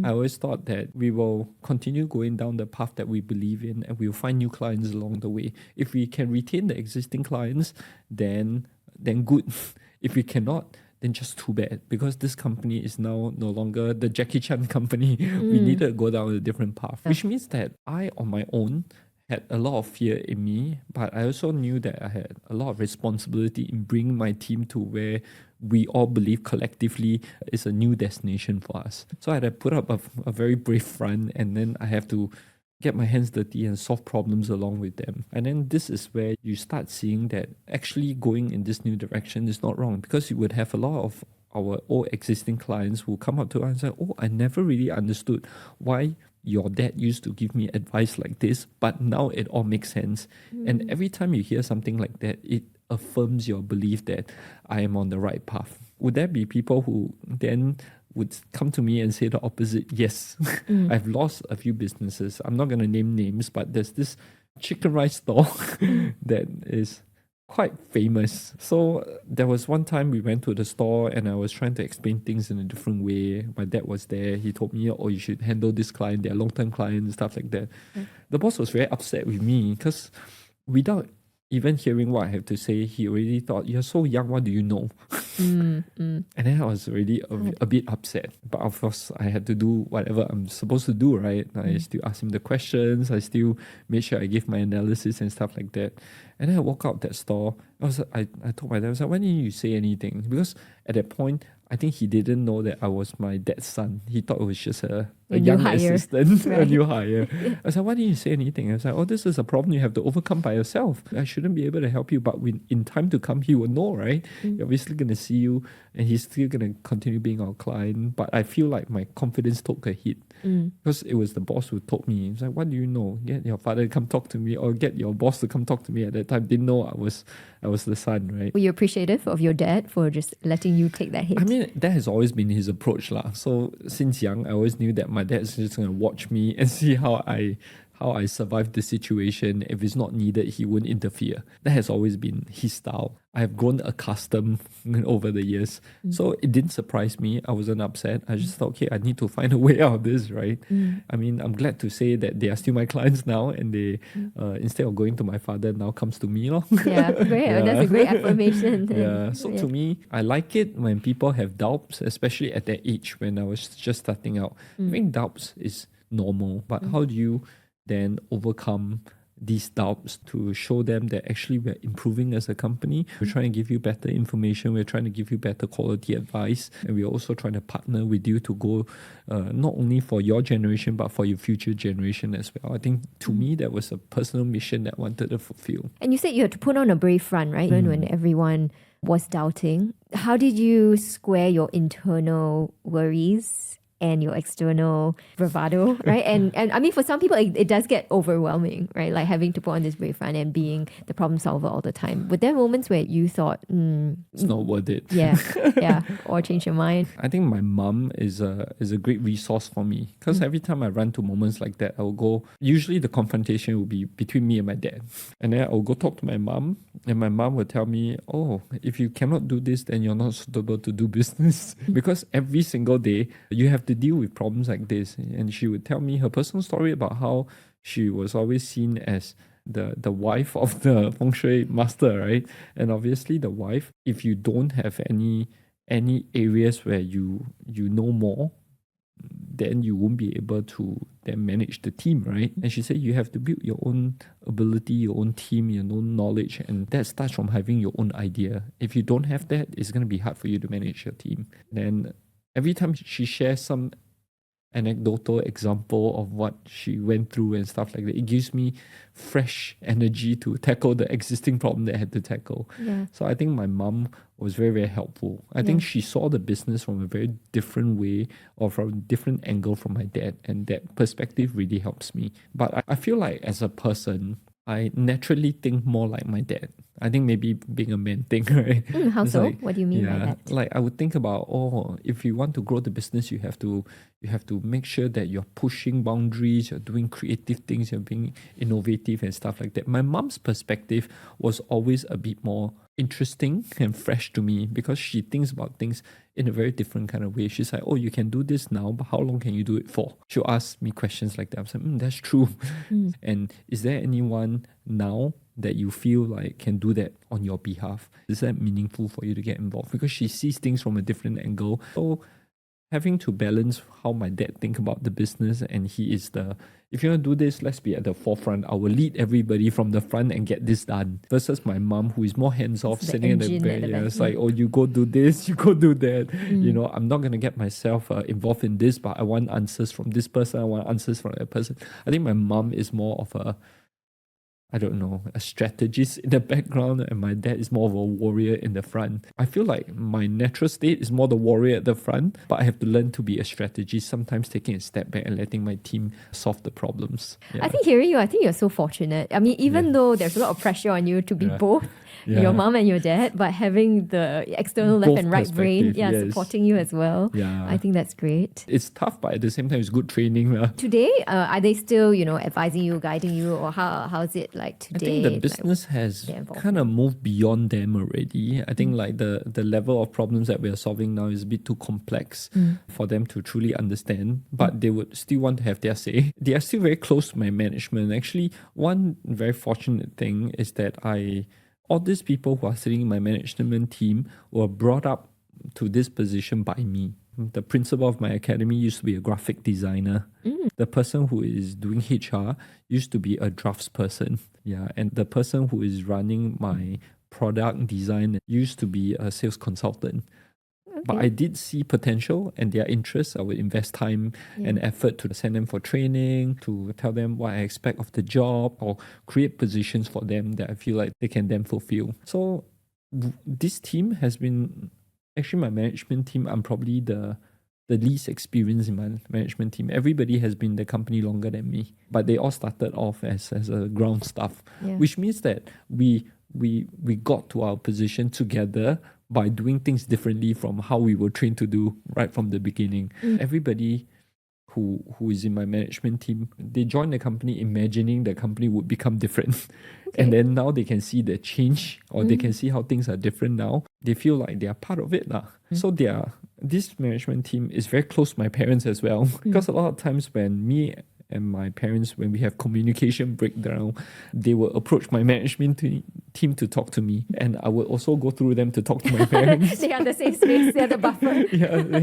I always thought that we will continue going down the path that we believe in, and we'll find new clients along the way. If we can retain the existing clients, then good. If we cannot, then just too bad, because this company is now no longer the Jackie Chan company. We need to go down a different path, which means that I, on my own, had a lot of fear in me, but I also knew that I had a lot of responsibility in bringing my team to where we all believe collectively is a new destination for us. So I had to put up a very brave front, and then I have to get my hands dirty and solve problems along with them. And then this is where you start seeing that actually going in this new direction is not wrong, because you would have a lot of our old existing clients who come up to us and say, oh, I never really understood why your dad used to give me advice like this, but now it all makes sense. And every time you hear something like that, it affirms your belief that I am on the right path. Would there be people who then would come to me and say the opposite? Yes. I've lost a few businesses. I'm not going to name names, but there's this chicken rice store that is quite famous. So there was one time we went to the store and I was trying to explain things in a different way. My dad was there. He told me, oh, you should handle this client. They're long-term clients, stuff like that. The boss was very upset with me because without even hearing what I have to say, he already thought, you're so young, what do you know? And then I was already a bit upset. But of course, I had to do whatever I'm supposed to do, right? I still asked him the questions. I still made sure I gave my analysis and stuff like that. And then I walked out that store. I told my dad, I was like, why didn't you say anything? Because at that point, I think he didn't know that I was my dad's son. He thought it was just a young assistant, a new hire. I was like, why didn't you say anything? I was like, oh, this is a problem you have to overcome by yourself. I shouldn't be able to help you, but in time to come, he will know, right? He's obviously going to see you and he's still going to continue being our client. But I feel like my confidence took a hit because it was the boss who told me. He's like, what do you know? Get your father to come talk to me, or get your boss to come talk to me. At that time, didn't know I was the son, right? Were you appreciative of your dad for just letting you take that hit? I mean, that has always been his approach lah. So since young, I always knew that my dad is just going to watch me and see how I survive the situation. If it's not needed, he wouldn't interfere. That has always been his style. I have grown accustomed over the years. So it didn't surprise me. I wasn't upset. I just thought, okay, I need to find a way out of this, right? I mean, I'm glad to say that they are still my clients now, and they, instead of going to my father, now comes to me. Yeah, great. Yeah. That's a great affirmation. Yeah. So to me, I like it when people have doubts, especially at that age when I was just starting out. I think doubts is normal, but how do you then overcome these doubts to show them that actually we're improving as a company? We're trying to give you better information. We're trying to give you better quality advice. And we're also trying to partner with you to go not only for your generation, but for your future generation as well. I think to me, that was a personal mission that I wanted to fulfill. And you said you had to put on a brave front, right? When everyone was doubting. How did you square your internal worries and your external bravado, right? And I mean, for some people, it does get overwhelming, right? Like having to put on this brave front and being the problem solver all the time. Were there moments where you thought, it's not worth it? Yeah, or change your mind? I think my mom is a great resource for me, because every time I run to moments like that, I will go, usually the confrontation will be between me and my dad. And then I'll go talk to my mom, and my mom will tell me, oh, if you cannot do this, then you're not suitable to do business. Because every single day, you have to deal with problems like this. And she would tell me her personal story about how she was always seen as the wife of the Feng Shui master, right? And obviously the wife, if you don't have any areas where you know more, then you won't be able to then manage the team, right? And she said you have to build your own ability, your own team, your own knowledge, and that starts from having your own idea. If you don't have that, it's going to be hard for you to manage your team. Then every time she shares some anecdotal example of what she went through and stuff like that. It gives me fresh energy to tackle the existing problem that I had to tackle. Yeah. So I think my mom was very, very helpful. I think she saw the business from a very different way or from a different angle from my dad, and that perspective really helps me. But I feel like as a person, I naturally think more like my dad. I think maybe being a man thing, right? How It's so? like, What do you mean by that? like I would think about, if you want to grow the business, you have to make sure that you're pushing boundaries, you're doing creative things, you're being innovative and stuff like that. My mom's perspective was always a bit more interesting and fresh to me because she thinks about things in a very different kind of way. She's like, oh, you can do this now, but how long can you do it for? She'll ask me questions like that. I'm like, that's true. And is there anyone now that you feel like can do that on your behalf? Is that meaningful for you to get involved? Because she sees things from a different angle. So having to balance how my dad think about the business, and he is if you want to do this, let's be at the forefront. I will lead everybody from the front and get this done. Versus my mom, who is more hands-off, sitting at the back. It's like, oh, you go do this, you go do that. I'm not going to get myself involved in this, but I want answers from this person, I want answers from that person. I think my mom is more of a strategist in the background, and my dad is more of a warrior in the front. I feel like my natural state is more the warrior at the front, but I have to learn to be a strategist, sometimes taking a step back and letting my team solve the problems. Yeah. I think hearing you, I think you're so fortunate. I mean, even though there's a lot of pressure on you to be both your mom and your dad, but having the external left Both and right brain, yes. supporting you as well. Yeah. I think that's great. It's tough, but at the same time, it's good training. Today, are they still, advising you, guiding you, or how is it like today? I think the business has kind of moved beyond them already. I think like the level of problems that we are solving now is a bit too complex for them to truly understand, but they would still want to have their say. They are still very close to my management. Actually, one very fortunate thing is that all these people who are sitting in my management team were brought up to this position by me. The principal of my academy used to be a graphic designer. The person who is doing HR used to be a draftsperson. Yeah, and the person who is running my product design used to be a sales consultant. But I did see potential and their interests. I would invest time and effort to send them for training, to tell them what I expect of the job, or create positions for them that I feel like they can then fulfill. So this team has been, actually my management team, I'm probably the least experienced in my management team. Everybody has been in the company longer than me, but they all started off as a ground staff, which means that we got to our position together by doing things differently from how we were trained to do right from the beginning. Everybody who is in my management team, they joined the company imagining the company would become different. And then now they can see the change, or they can see how things are different now. They feel like they are part of it. So this management team is very close to my parents as well. Because a lot of times when me and my parents, when we have communication breakdown, they will approach my management team to talk to me, and I will also go through them to talk to my parents. They are the safe space, they are the buffer.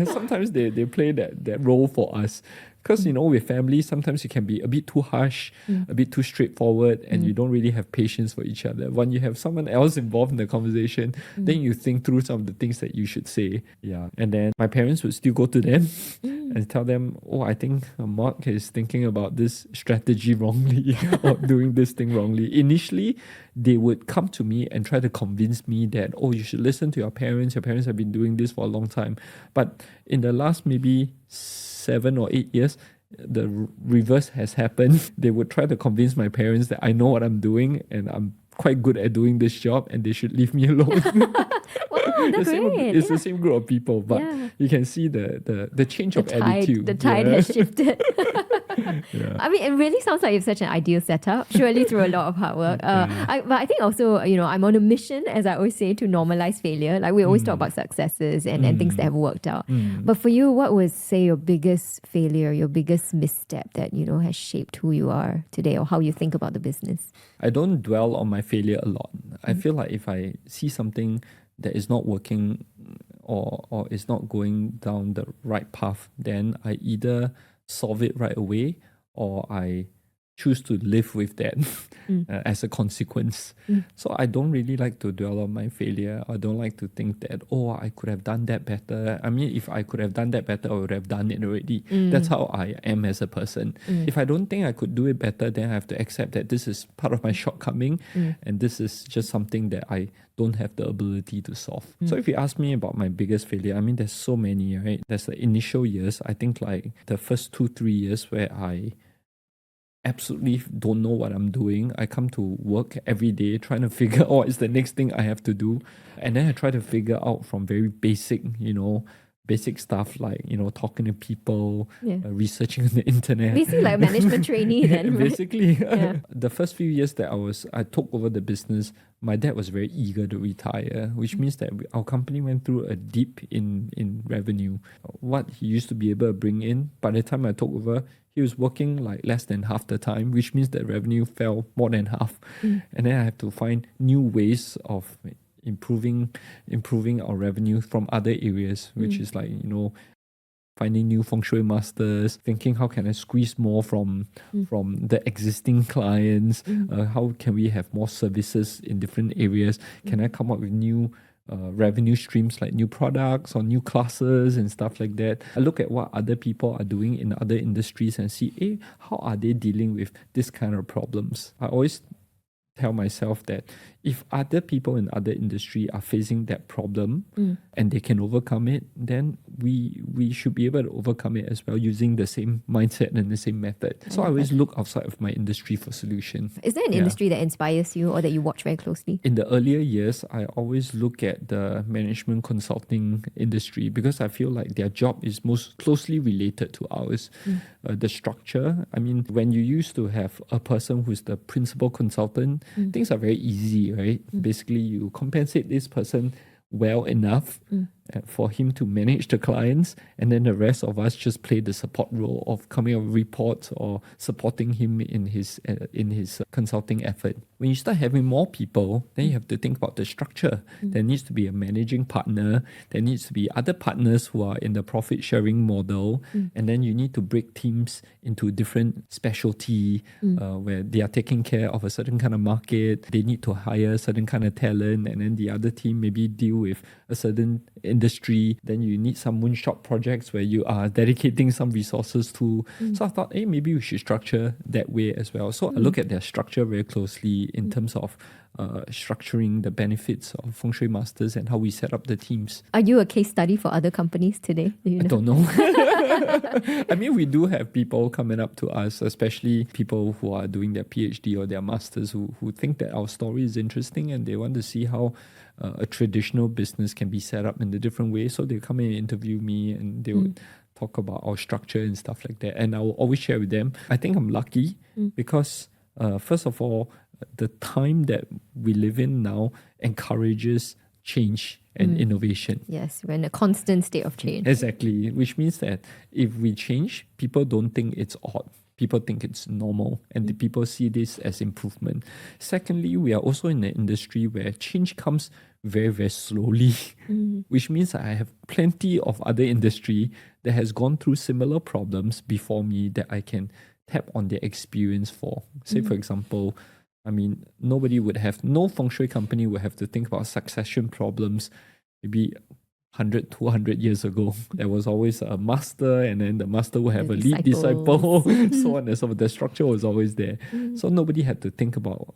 Sometimes they play that role for us. Because, with family, sometimes you can be a bit too harsh, a bit too straightforward, and you don't really have patience for each other. When you have someone else involved in the conversation, then you think through some of the things that you should say. Yeah. And then my parents would still go to them and tell them, I think Mark is thinking about this strategy wrongly or doing this thing wrongly. Initially, they would come to me and try to convince me that, you should listen to your parents. Your parents have been doing this for a long time. But in the last maybe 7 or 8 years, the reverse has happened. They would try to convince my parents that I know what I'm doing and I'm quite good at doing this job and they should leave me alone. Wow, that's great. It's the same group of people, but you can see the change of attitude. The tide has shifted. I mean, it really sounds like you have such an ideal setup, surely through a lot of hard work. But I think also, I'm on a mission, as I always say, to normalize failure. Like we always talk about successes and things that have worked out. But for you, what was, say, your biggest failure, your biggest misstep that, has shaped who you are today or how you think about the business? I don't dwell on my failure a lot. I feel like if I see something that is not working or is not going down the right path, then I either solve it right away or I choose to live with that as a consequence. So I don't really like to dwell on my failure. I don't like to think that, oh, I could have done that better. I mean, if I could have done that better, I would have done it already. That's how I am as a person. If I don't think I could do it better, then I have to accept that this is part of my shortcoming and this is just something that I don't have the ability to solve. So if you ask me about my biggest failure, I mean, there's so many, right? There's the initial years. I think like the first 2-3 years where I absolutely don't know what I'm doing. I come to work every day trying to figure out what is the next thing I have to do. And then I try to figure out from very basic, basic stuff like, talking to people, researching on the internet. Basically like a management trainee then, right? Basically, the first few years that I took over the business, my dad was very eager to retire, which means that our company went through a dip in revenue. What he used to be able to bring in, by the time I took over, he was working like less than half the time, which means that revenue fell more than half. And then I have to find new ways of improving our revenue from other areas, which is like, finding new feng shui masters, thinking how can I squeeze more from the existing clients, how can we have more services in different areas, can I come up with new revenue streams like new products or new classes and stuff like that. I look at what other people are doing in other industries and see, how are they dealing with this kind of problems? I always tell myself that if other people in other industry are facing that problem and they can overcome it, then we should be able to overcome it as well using the same mindset and the same method. So I always look outside of my industry for solutions. Is there an industry that inspires you or that you watch very closely? In the earlier years, I always look at the management consulting industry because I feel like their job is most closely related to ours. The structure, I mean, when you used to have a person who's the principal consultant, things are very easy, right? Basically, you compensate this person well enough for him to manage the clients, and then the rest of us just play the support role of coming up with reports or supporting him in his consulting effort. When you start having more people, then you have to think about the structure. There needs to be a managing partner. There needs to be other partners who are in the profit sharing model, and then you need to break teams into different specialty where they are taking care of a certain kind of market. They need to hire a certain kind of talent, and then the other team maybe deal with a certain industry. Then you need some moonshot projects where you are dedicating some resources to. So I thought, maybe we should structure that way as well. So I look at their structure very closely in terms of structuring the benefits of Feng Shui masters and how we set up the teams. Are you a case study for other companies today? I don't know. I mean, we do have people coming up to us, especially people who are doing their PhD or their masters who think that our story is interesting and they want to see how a traditional business can be set up in a different way. So they come in and interview me and they would talk about our structure and stuff like that. And I will always share with them. I think I'm lucky because first of all, the time that we live in now encourages change and innovation. Yes, we're in a constant state of change. Exactly, which means that if we change, people don't think it's odd. People think it's normal and the people see this as improvement. Secondly, we are also in an industry where change comes very, very slowly, which means I have plenty of other industry that has gone through similar problems before me that I can tap on their experience for. Say, for example, I mean, no feng shui company would have to think about succession problems maybe 100, 200 years ago. There was always a master and then the master would have a lead disciple, so on and so forth. The structure was always there. So nobody had to think about,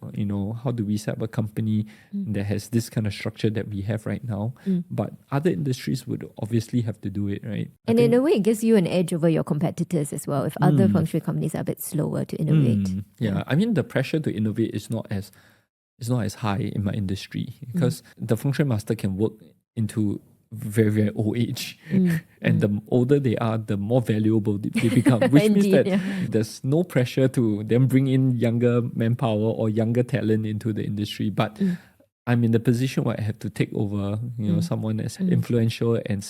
how do we set up a company that has this kind of structure that we have right now. But other industries would obviously have to do it, right? And in a way, it gives you an edge over your competitors as well. If other feng shui companies are a bit slower to innovate. Yeah, I mean, the pressure to innovate is not as high in my industry because the feng shui master can work into very, very old age. And the older they are, the more valuable they become, which means that there's no pressure to them bring in younger manpower or younger talent into the industry. But I'm in the position where I have to take over, someone as influential and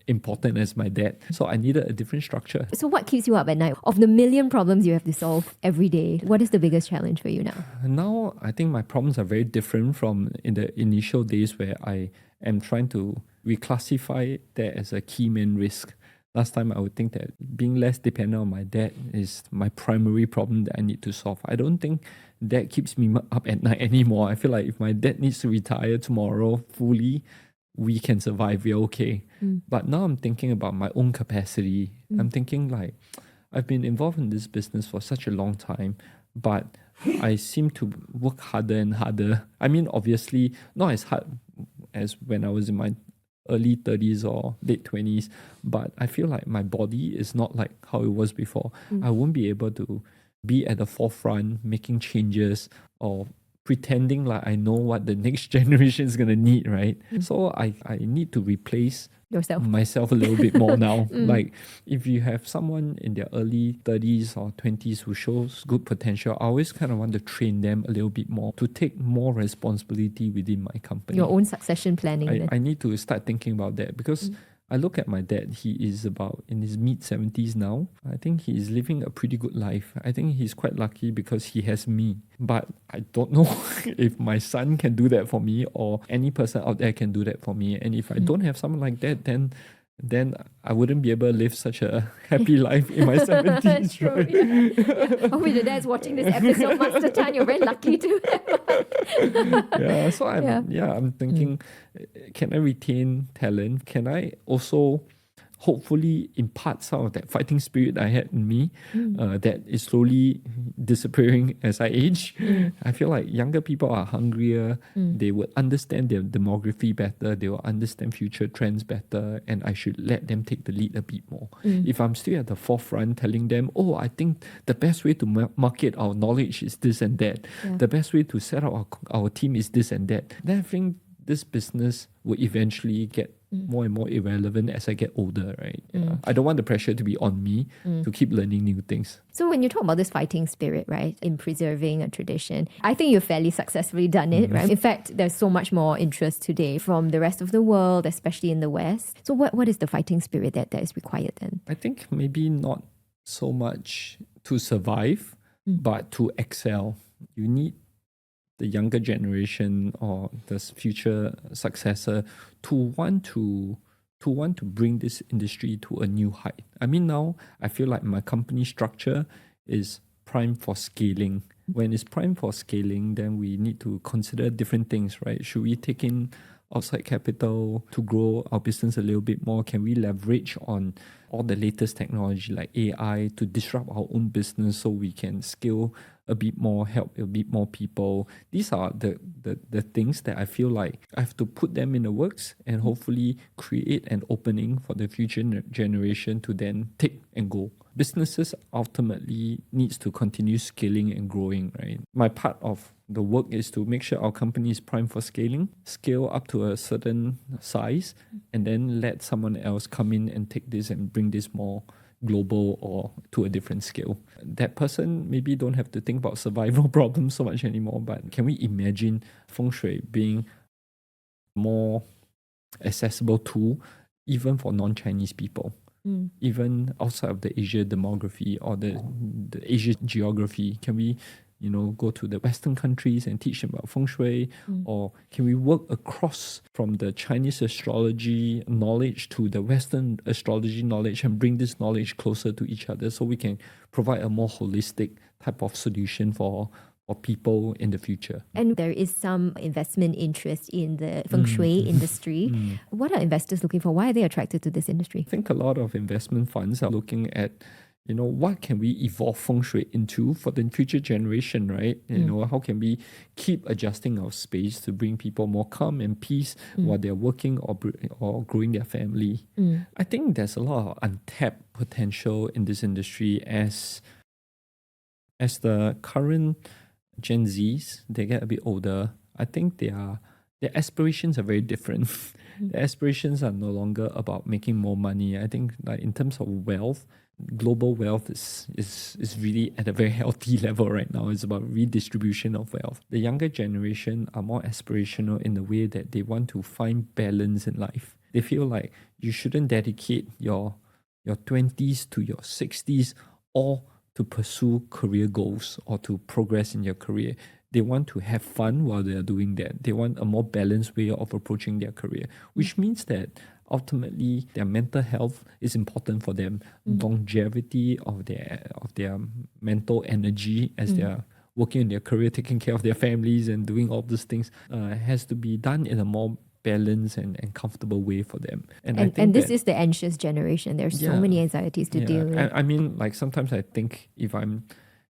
important as my dad. So I needed a different structure. So what keeps you up at night? Of the million problems you have to solve every day, what is the biggest challenge for you now? Now, I think my problems are very different from in the initial days where I am trying to reclassify that as a key man risk. last time I would think that being less dependent on my dad is my primary problem that I need to solve. I don't think that keeps me up at night anymore. I feel like if my dad needs to retire tomorrow fully, we can survive, we're okay. But now I'm thinking about my own capacity. I'm thinking like, I've been involved in this business for such a long time, but I seem to work harder and harder. I mean, obviously, not as hard as when I was in my early 30s or late 20s, but I feel like my body is not like how it was before. I won't be able to be at the forefront, making changes or pretending like I know what the next generation is going to need, right? So I need to replace myself a little bit more now. Like if you have someone in their early 30s or 20s who shows good potential, I always kind of want to train them a little bit more to take more responsibility within my company. Your own succession planning. I need to start thinking about that because I look at my dad, he is about in his mid-70s now. I think he is living a pretty good life. I think he's quite lucky because he has me. But I don't know if my son can do that for me or any person out there can do that for me. And if I don't have someone like that, then I wouldn't be able to live such a happy life in my 70s. True, right? yeah. Oh, your dad's watching this episode, Master Tan. You're very lucky to Yeah, so I'm thinking, can I retain talent? Can I also hopefully impart some of that fighting spirit I had in me that is slowly disappearing as I age? I feel like younger people are hungrier. They would understand their demography better. They will understand future trends better. And I should let them take the lead a bit more. If I'm still at the forefront telling them, oh, I think the best way to market our knowledge is this and that. The best way to set up our team is this and that. Then I think this business will eventually get more and more irrelevant as I get older, right? I don't want the pressure to be on me to keep learning new things. So when you talk about this fighting spirit, right, in preserving a tradition, I think you've fairly successfully done it, right? In fact, there's so much more interest today from the rest of the world, especially in the West. So what is the fighting spirit that is required then? I think maybe not so much to survive, but to excel. You need the younger generation or the future successor to want to bring this industry to a new height. I mean, now I feel like my company structure is primed for scaling. When it's primed for scaling, then we need to consider different things, right? Should we take in outside capital to grow our business a little bit more? Can we leverage on all the latest technology like AI to disrupt our own business so we can scale a bit more, help a bit more people? These are the things that I feel like I have to put them in the works and hopefully create an opening for the future generation to then take and go. Businesses ultimately needs to continue scaling and growing, right? My part of the work is to make sure our company is primed for scaling, scale up to a certain size, and then let someone else come in and take this and bring this more global or to a different scale. That person maybe don't have to think about survival problems so much anymore, but can we imagine Feng Shui being more accessible tool even for non-Chinese people? Even outside of the Asia demography or the Asia geography? Can we go to the Western countries and teach them about Feng Shui? Or can we work across from the Chinese astrology knowledge to the Western astrology knowledge and bring this knowledge closer to each other so we can provide a more holistic type of solution for people in the future? And there is some investment interest in the Feng Shui industry. What are investors looking for? Why are they attracted to this industry? I think a lot of investment funds are looking at what can we evolve Feng Shui into for the future generation, right? How can we keep adjusting our space to bring people more calm and peace while they're working or growing their family? I think there's a lot of untapped potential in this industry as the current Gen Zs, they get a bit older. I think their aspirations are very different. Their aspirations are no longer about making more money. I think like in terms of wealth, global wealth is really at a very healthy level right now. It's about redistribution of wealth. The younger generation are more aspirational in the way that they want to find balance in life. They feel like you shouldn't dedicate your 20s to your 60s or to pursue career goals or to progress in your career. they want to have fun while they are doing that. They want a more balanced way of approaching their career, which means that ultimately their mental health is important for them. Longevity of their mental energy as they are working in their career, taking care of their families and doing all these things has to be done in a more balanced and comfortable way for them. And I think and this is the anxious generation. There's so many anxieties to deal with. I mean, like sometimes I think if I'm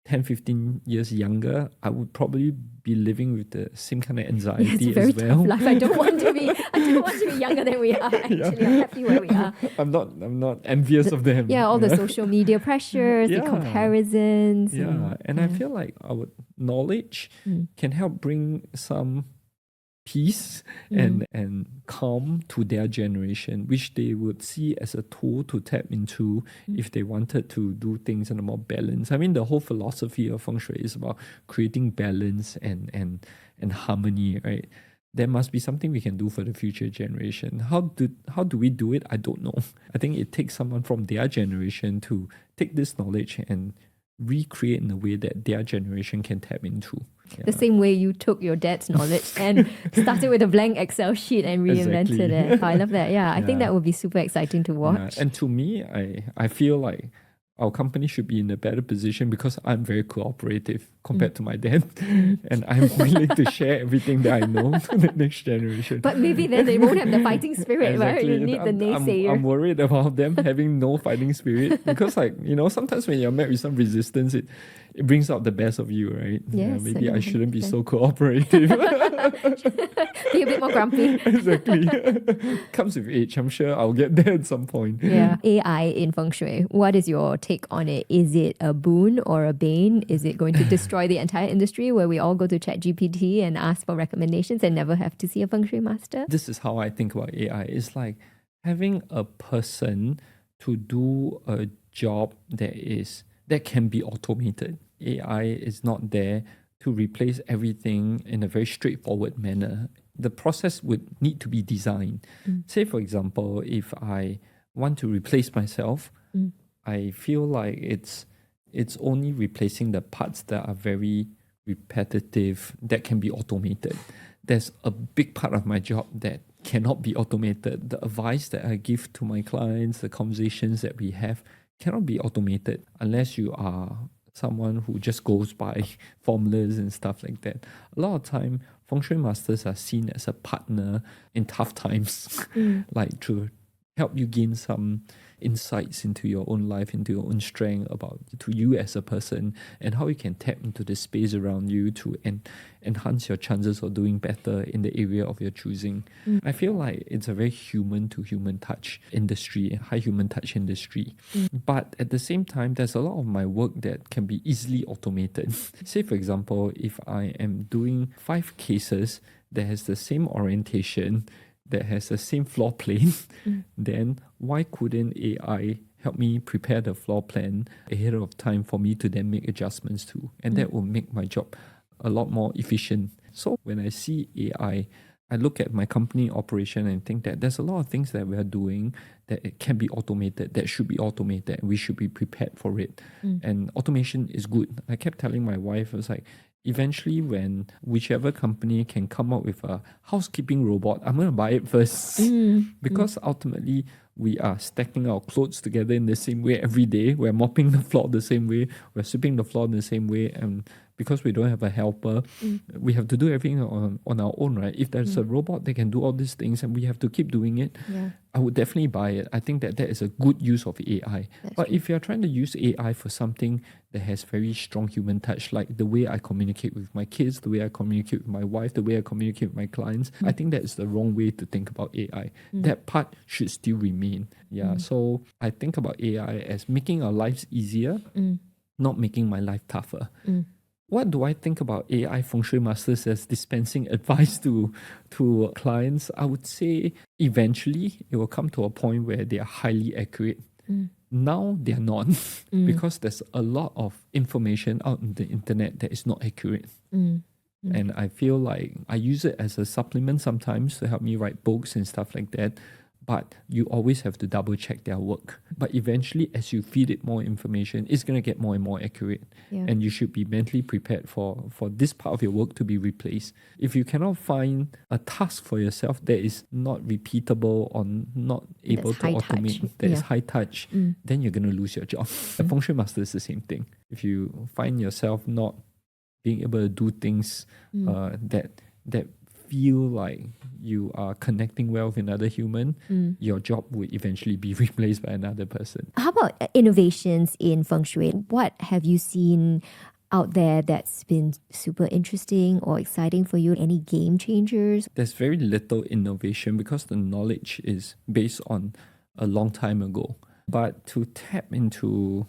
10, 15 years younger, I would probably be living with the same kind of anxiety it's a very as well. tough life. I don't want to be younger than we are. Actually, I'm happy where we are. I'm not envious of them. All the social media pressures, the comparisons. And I feel like our knowledge can help bring some peace and calm to their generation, which they would see as a tool to tap into if they wanted to do things in a more balance. I mean, the whole philosophy of Feng Shui is about creating balance and harmony, right? There must be something we can do for the future generation. How do we do it? I don't know. I think it takes someone from their generation to take this knowledge and recreate in a way that their generation can tap into. The same way you took your dad's knowledge and started with a blank Excel sheet and reinvented it. I love that. I think that would be super exciting to watch. And to me, I feel like our company should be in a better position because I'm very cooperative compared to my dad. And I'm willing to share everything that I know to the next generation. But maybe then they won't have the fighting spirit, right? You need the naysayer. I'm worried about them having no fighting spirit because, sometimes when you're met with some resistance, it brings out the best of you, right? Yes, maybe I shouldn't be so cooperative. Be a bit more grumpy. Exactly. Comes with age. I'm sure I'll get there at some point. AI in Feng Shui. What is your take on it? Is it a boon or a bane? Is it going to destroy the entire industry where we all go to ChatGPT and ask for recommendations and never have to see a Feng Shui master? This is how I think about AI. It's like having a person to do a job that can be automated. AI is not there to replace everything in a very straightforward manner. The process would need to be designed. Say, for example, if I want to replace myself, I feel like it's only replacing the parts that are very repetitive, that can be automated. There's a big part of my job that cannot be automated. The advice that I give to my clients, the conversations that we have, cannot be automated unless you are someone who just goes by formulas and stuff like that. A lot of time, Feng Shui masters are seen as a partner in tough times, like to help you gain some insights into your own life, into your own strength, to you as a person, and how you can tap into the space around you to enhance your chances of doing better in the area of your choosing. I feel like it's a very human to human touch industry, high human touch industry. But at the same time, there's a lot of my work that can be easily automated. Say, for example, if I am doing 5 cases that has the same orientation, that has the same floor plan, then why couldn't AI help me prepare the floor plan ahead of time for me to then make adjustments to? And that will make my job a lot more efficient. So when I see AI, I look at my company operation and think that there's a lot of things that we are doing that it can be automated, that should be automated, and we should be prepared for it. And automation is good. I kept telling my wife, I was like, eventually when whichever company can come up with a housekeeping robot, I'm going to buy it first. Because ultimately we are stacking our clothes together in the same way every day. We're mopping the floor the same way. We're sweeping the floor in the same way. And because we don't have a helper, we have to do everything on our own, right? If there's a robot that can do all these things and we have to keep doing it, I would definitely buy it. I think that is a good use of AI. But if you're trying to use AI for something that has very strong human touch, like the way I communicate with my kids, the way I communicate with my wife, the way I communicate with my clients, I think that is the wrong way to think about AI. That part should still remain. So I think about AI as making our lives easier, not making my life tougher. What do I think about AI Feng Shui masters as dispensing advice to clients? I would say eventually it will come to a point where they are highly accurate. Now they are not because there's a lot of information out on the internet that is not accurate. And I feel like I use it as a supplement sometimes to help me write books and stuff like that. but you always have to double check their work. But eventually, as you feed it more information, it's going to get more and more accurate. Yeah. And you should be mentally prepared for this part of your work to be replaced. If you cannot find a task for yourself that is not repeatable or not able That's to high automate, touch. that is Yeah. high touch, then you're going to lose your job. A Feng Shui master is the same thing. If you find yourself not being able to do things that feel like you are connecting well with another human, your job would eventually be replaced by another person. How about innovations in Feng Shui? What have you seen out there that's been super interesting or exciting for you? Any game changers? There's very little innovation because the knowledge is based on a long time ago. But to tap into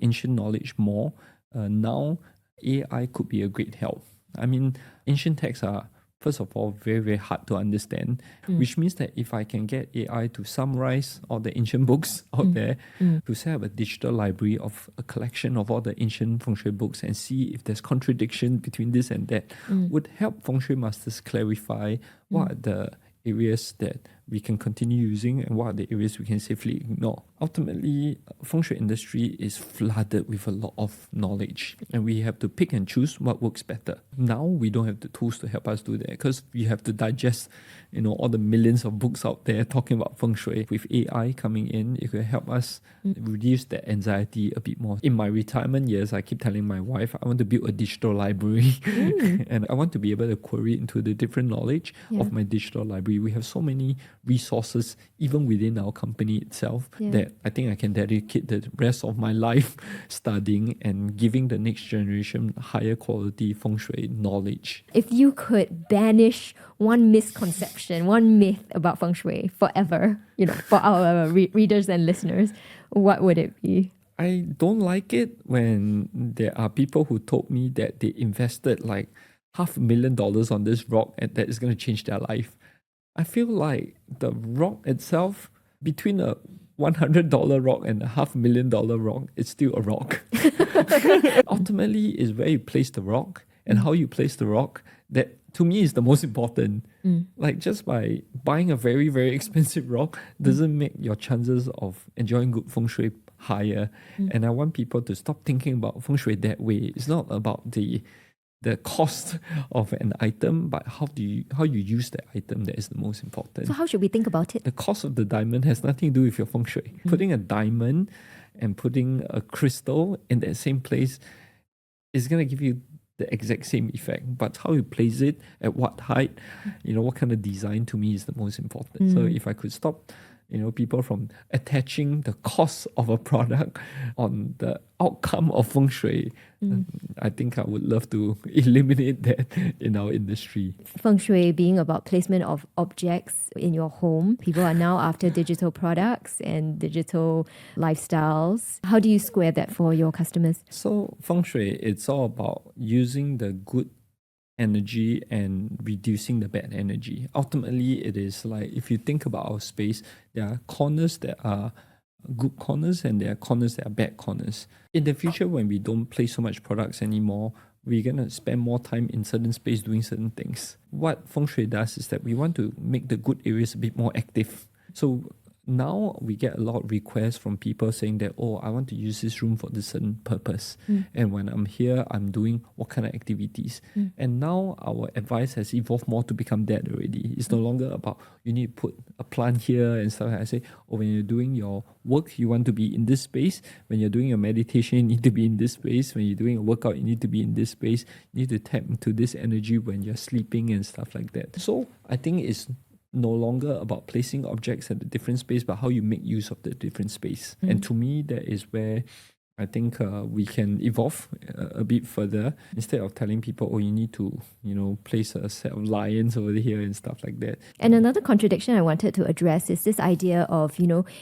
ancient knowledge more, now AI could be a great help. I mean, ancient texts are, first of all, very, very hard to understand, which means that if I can get AI to summarize all the ancient books out there, to set up a digital library of a collection of all the ancient Feng Shui books and see if there's contradiction between this and that, would help Feng Shui masters clarify what are the areas that we can continue using and what are the areas we can safely ignore. Ultimately, Feng Shui industry is flooded with a lot of knowledge and we have to pick and choose what works better. Now we don't have the tools to help us do that because we have to digest, all the millions of books out there talking about Feng Shui. With AI coming in, it could help us reduce that anxiety a bit more. In my retirement years, I keep telling my wife, I want to build a digital library and I want to be able to query into the different knowledge of my digital library. We have so many resources even within our company itself that I think I can dedicate the rest of my life studying and giving the next generation higher quality Feng Shui knowledge. If you could banish one misconception, one myth about Feng Shui forever, for our readers and listeners, what would it be? I don't like it when there are people who told me that they invested like $500,000 on this rock and that is going to change their life. I feel like the rock itself, between a $100 rock and a $500,000 rock, it's still a rock. Ultimately, is where you place the rock and how you place the rock that to me is the most important. Like just by buying a very, very expensive rock doesn't make your chances of enjoying good Feng Shui higher. And I want people to stop thinking about Feng Shui that way. It's not about the cost of an item, but how you use the item that is the most important. So how should we think about it? The cost of the diamond has nothing to do with your Feng Shui. Putting a diamond and putting a crystal in that same place is going to give you the exact same effect, but how you place it, at what height, what kind of design, to me is the most important. So if I could stop people from attaching the cost of a product on the outcome of Feng Shui, I think I would love to eliminate that in our industry. Feng Shui being about placement of objects in your home. People are now after digital products and digital lifestyles. How do you square that for your customers? So Feng Shui, it's all about using the good energy and reducing the bad energy. Ultimately, it is like, if you think about our space, there are corners that are good corners and there are corners that are bad corners. In the future, when we don't place so much products anymore, we're going to spend more time in certain space doing certain things. What Feng Shui does is that we want to make the good areas a bit more active. So now we get a lot of requests from people saying that, I want to use this room for this certain purpose. And when I'm here, I'm doing what kind of activities. And now our advice has evolved more to become that already. It's no longer about you need to put a plant here and stuff. I say, when you're doing your work, you want to be in this space. When you're doing your meditation, you need to be in this space. When you're doing a workout, you need to be in this space. You need to tap into this energy when you're sleeping and stuff like that. So I think it's no longer about placing objects at a different space, but how you make use of the different space. And to me, that is where I think we can evolve a bit further, instead of telling people, you need to, place a set of lions over here and stuff like that. And another contradiction I wanted to address is this idea of,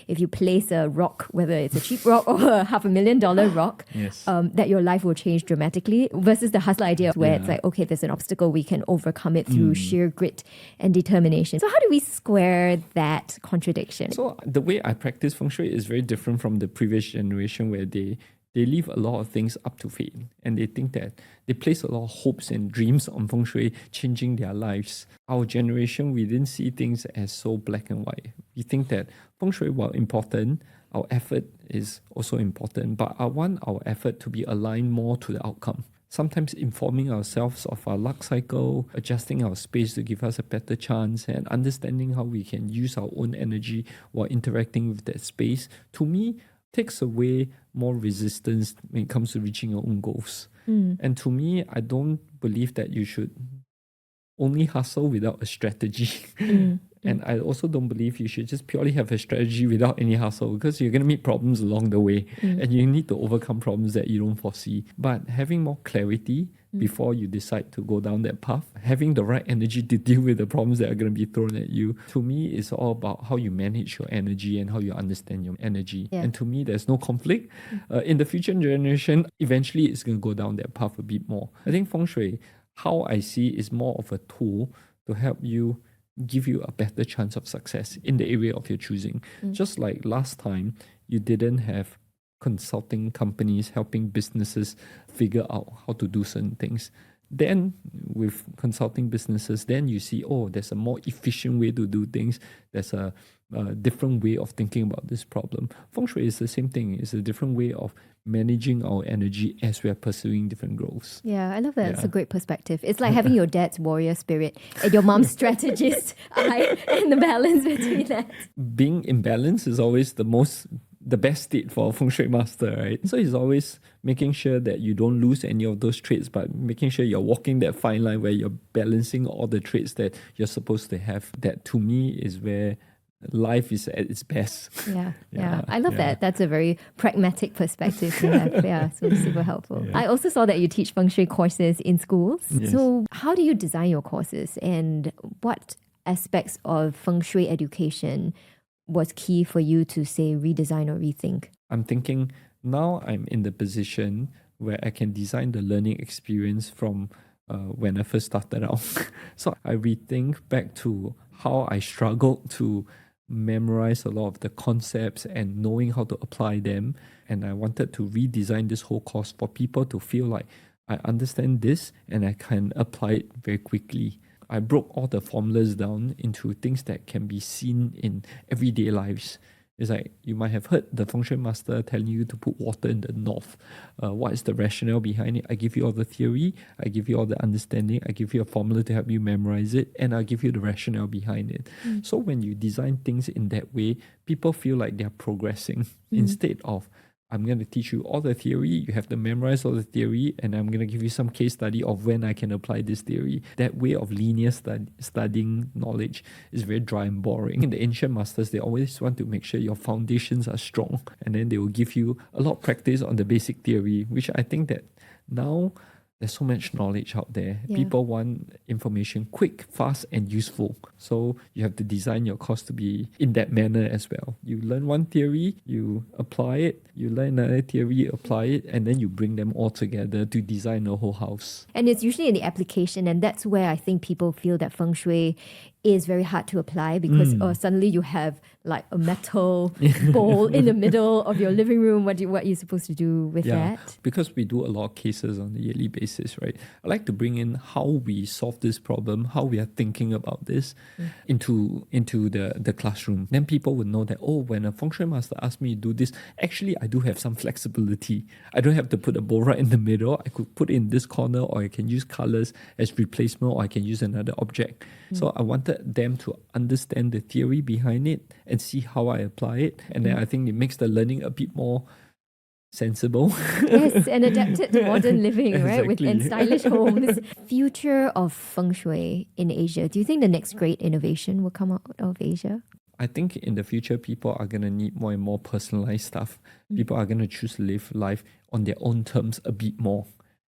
if you place a rock, whether it's a cheap rock or a $500,000 rock, that your life will change dramatically, versus the hustler idea where it's like, okay, there's an obstacle, we can overcome it through sheer grit and determination. So how do we square that contradiction? So the way I practice Feng Shui is very different from the previous generation where they they leave a lot of things up to fate, and they think that they place a lot of hopes and dreams on Feng Shui changing their lives. Our generation, we didn't see things as so black and white. We think that Feng Shui, while important, our effort is also important, but I want our effort to be aligned more to the outcome. Sometimes informing ourselves of our luck cycle, adjusting our space to give us a better chance, and understanding how we can use our own energy while interacting with that space, to me, takes away more resistance when it comes to reaching your own goals. And to me, I don't believe that you should only hustle without a strategy. And I also don't believe you should just purely have a strategy without any hustle, because you're going to meet problems along the way and you need to overcome problems that you don't foresee. But having more clarity before you decide to go down that path, having the right energy to deal with the problems that are going to be thrown at you, to me, is all about how you manage your energy and how you understand your energy. And to me, there's no conflict. In the future generation, eventually it's going to go down that path a bit more. I think Feng Shui, how I see, is more of a tool to help you, give you a better chance of success in the area of your choosing. Just like last time, you didn't have consulting companies helping businesses figure out how to do certain things. Then with consulting businesses, then you see, oh, there's a more efficient way to do things. There's a different way of thinking about this problem. Feng Shui is the same thing. It's a different way of managing our energy as we are pursuing different goals. Yeah, I love that. It's a great perspective. It's like having your dad's warrior spirit and your mom's strategist eye, and the balance between that. Being in balance is always the best state for a Feng Shui master, right? So he's always making sure that you don't lose any of those traits, but making sure you're walking that fine line where you're balancing all the traits that you're supposed to have. That, to me, is where life is at its best. Yeah. I love that. That's a very pragmatic perspective to have. Yeah, so super helpful. I also saw that you teach Feng Shui courses in schools. Yes. So how do you design your courses, and what aspects of Feng Shui education was key for you to, say, redesign or rethink? I'm thinking now I'm in the position where I can design the learning experience from when I first started out. So I rethink back to how I struggled to memorize a lot of the concepts and knowing how to apply them. And I wanted to redesign this whole course for people to feel like I understand this and I can apply it very quickly. I broke all the formulas down into things that can be seen in everyday lives. It's like you might have heard the Feng Shui master telling you to put water in the north. What is the rationale behind it? I give you all the theory, I give you all the understanding, I give you a formula to help you memorize it, and I'll give you the rationale behind it. So when you design things in that way, people feel like they're progressing instead of, I'm going to teach you all the theory, you have to memorize all the theory, and I'm going to give you some case study of when I can apply this theory. That way of linear studying knowledge is very dry and boring. In the ancient masters, they always want to make sure your foundations are strong, and then they will give you a lot of practice on the basic theory, which I think that now there's so much knowledge out there. People want information quick, fast, and useful. So you have to design your course to be in that manner as well. You learn one theory, you apply it, you learn another theory, apply it, and then you bring them all together to design a whole house. And it's usually in the application, and that's where I think people feel that Feng Shui is very hard to apply, because suddenly you have like a metal bowl in the middle of your living room. What are you supposed to do with that? Because we do a lot of cases on a yearly basis, right? I like to bring in how we solve this problem, how we are thinking about this into the classroom. Then people would know that, oh, when a Feng Shui master asks me to do this, actually I do have some flexibility. I don't have to put a bowl right in the middle. I could put it in this corner, or I can use colors as replacement, or I can use another object. So I wanted them to understand the theory behind it and see how I apply it. And then I think it makes the learning a bit more sensible. Yes, and adapted to modern living, right? Exactly. And stylish homes. Future of Feng Shui in Asia. Do you think the next great innovation will come out of Asia? I think in the future, people are going to need more and more personalized stuff. People are going to choose to live life on their own terms a bit more.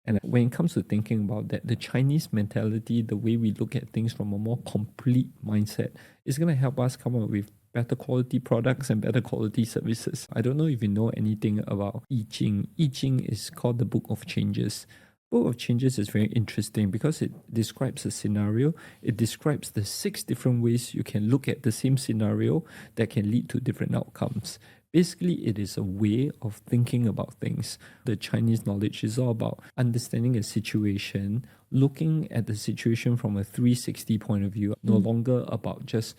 And when it comes to thinking about that, the Chinese mentality, the way we look at things from a more complete mindset, is going to help us come up with better quality products and better quality services. I don't know if you know anything about I Ching. I Ching is called the Book of Changes. Book of Changes is very interesting because it describes a scenario. It describes the 6 different ways you can look at the same scenario that can lead to different outcomes. Basically, it is a way of thinking about things. The Chinese knowledge is all about understanding a situation, looking at the situation from a 360 point of view, no longer about just,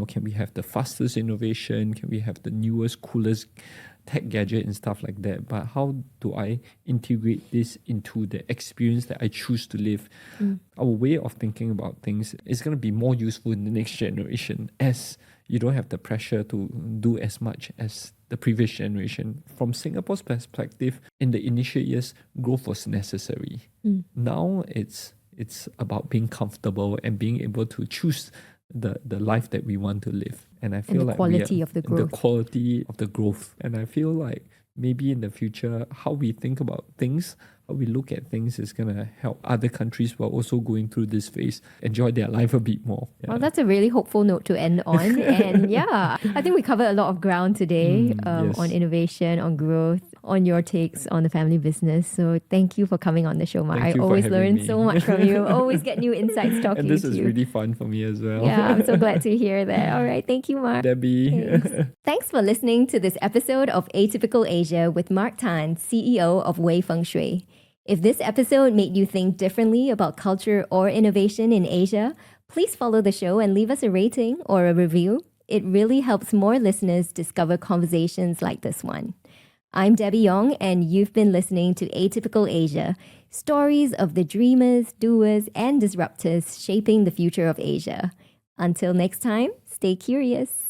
can we have the fastest innovation? Can we have the newest, coolest tech gadget and stuff like that? But how do I integrate this into the experience that I choose to live? Our way of thinking about things is going to be more useful in the next generation, as you don't have the pressure to do as much as the previous generation. From Singapore's perspective, in the initial years, growth was necessary. Now it's about being comfortable and being able to choose the life that we want to live. And I feel the like quality of the growth. The quality of the growth. And I feel like maybe in the future, how we think about things, how we look at things is going to help other countries who are also going through this phase enjoy their life a bit more. Yeah. Well, that's a really hopeful note to end on. And yeah, I think we covered a lot of ground today on innovation, on growth, on your takes on the family business. So thank you for coming on the show, Mark. I always learn so much from you. Always get new insights talking to you. And this is really fun for me as well. Yeah, I'm so glad to hear that. All right. Thank you, Mark. Debbie. Thanks for listening to this episode of Atypical Asia with Mark Tan, CEO of Way Fengshui. If this episode made you think differently about culture or innovation in Asia, please follow the show and leave us a rating or a review. It really helps more listeners discover conversations like this one. I'm Debbie Yong, and you've been listening to Atypical Asia, stories of the dreamers, doers, and disruptors shaping the future of Asia. Until next time, stay curious.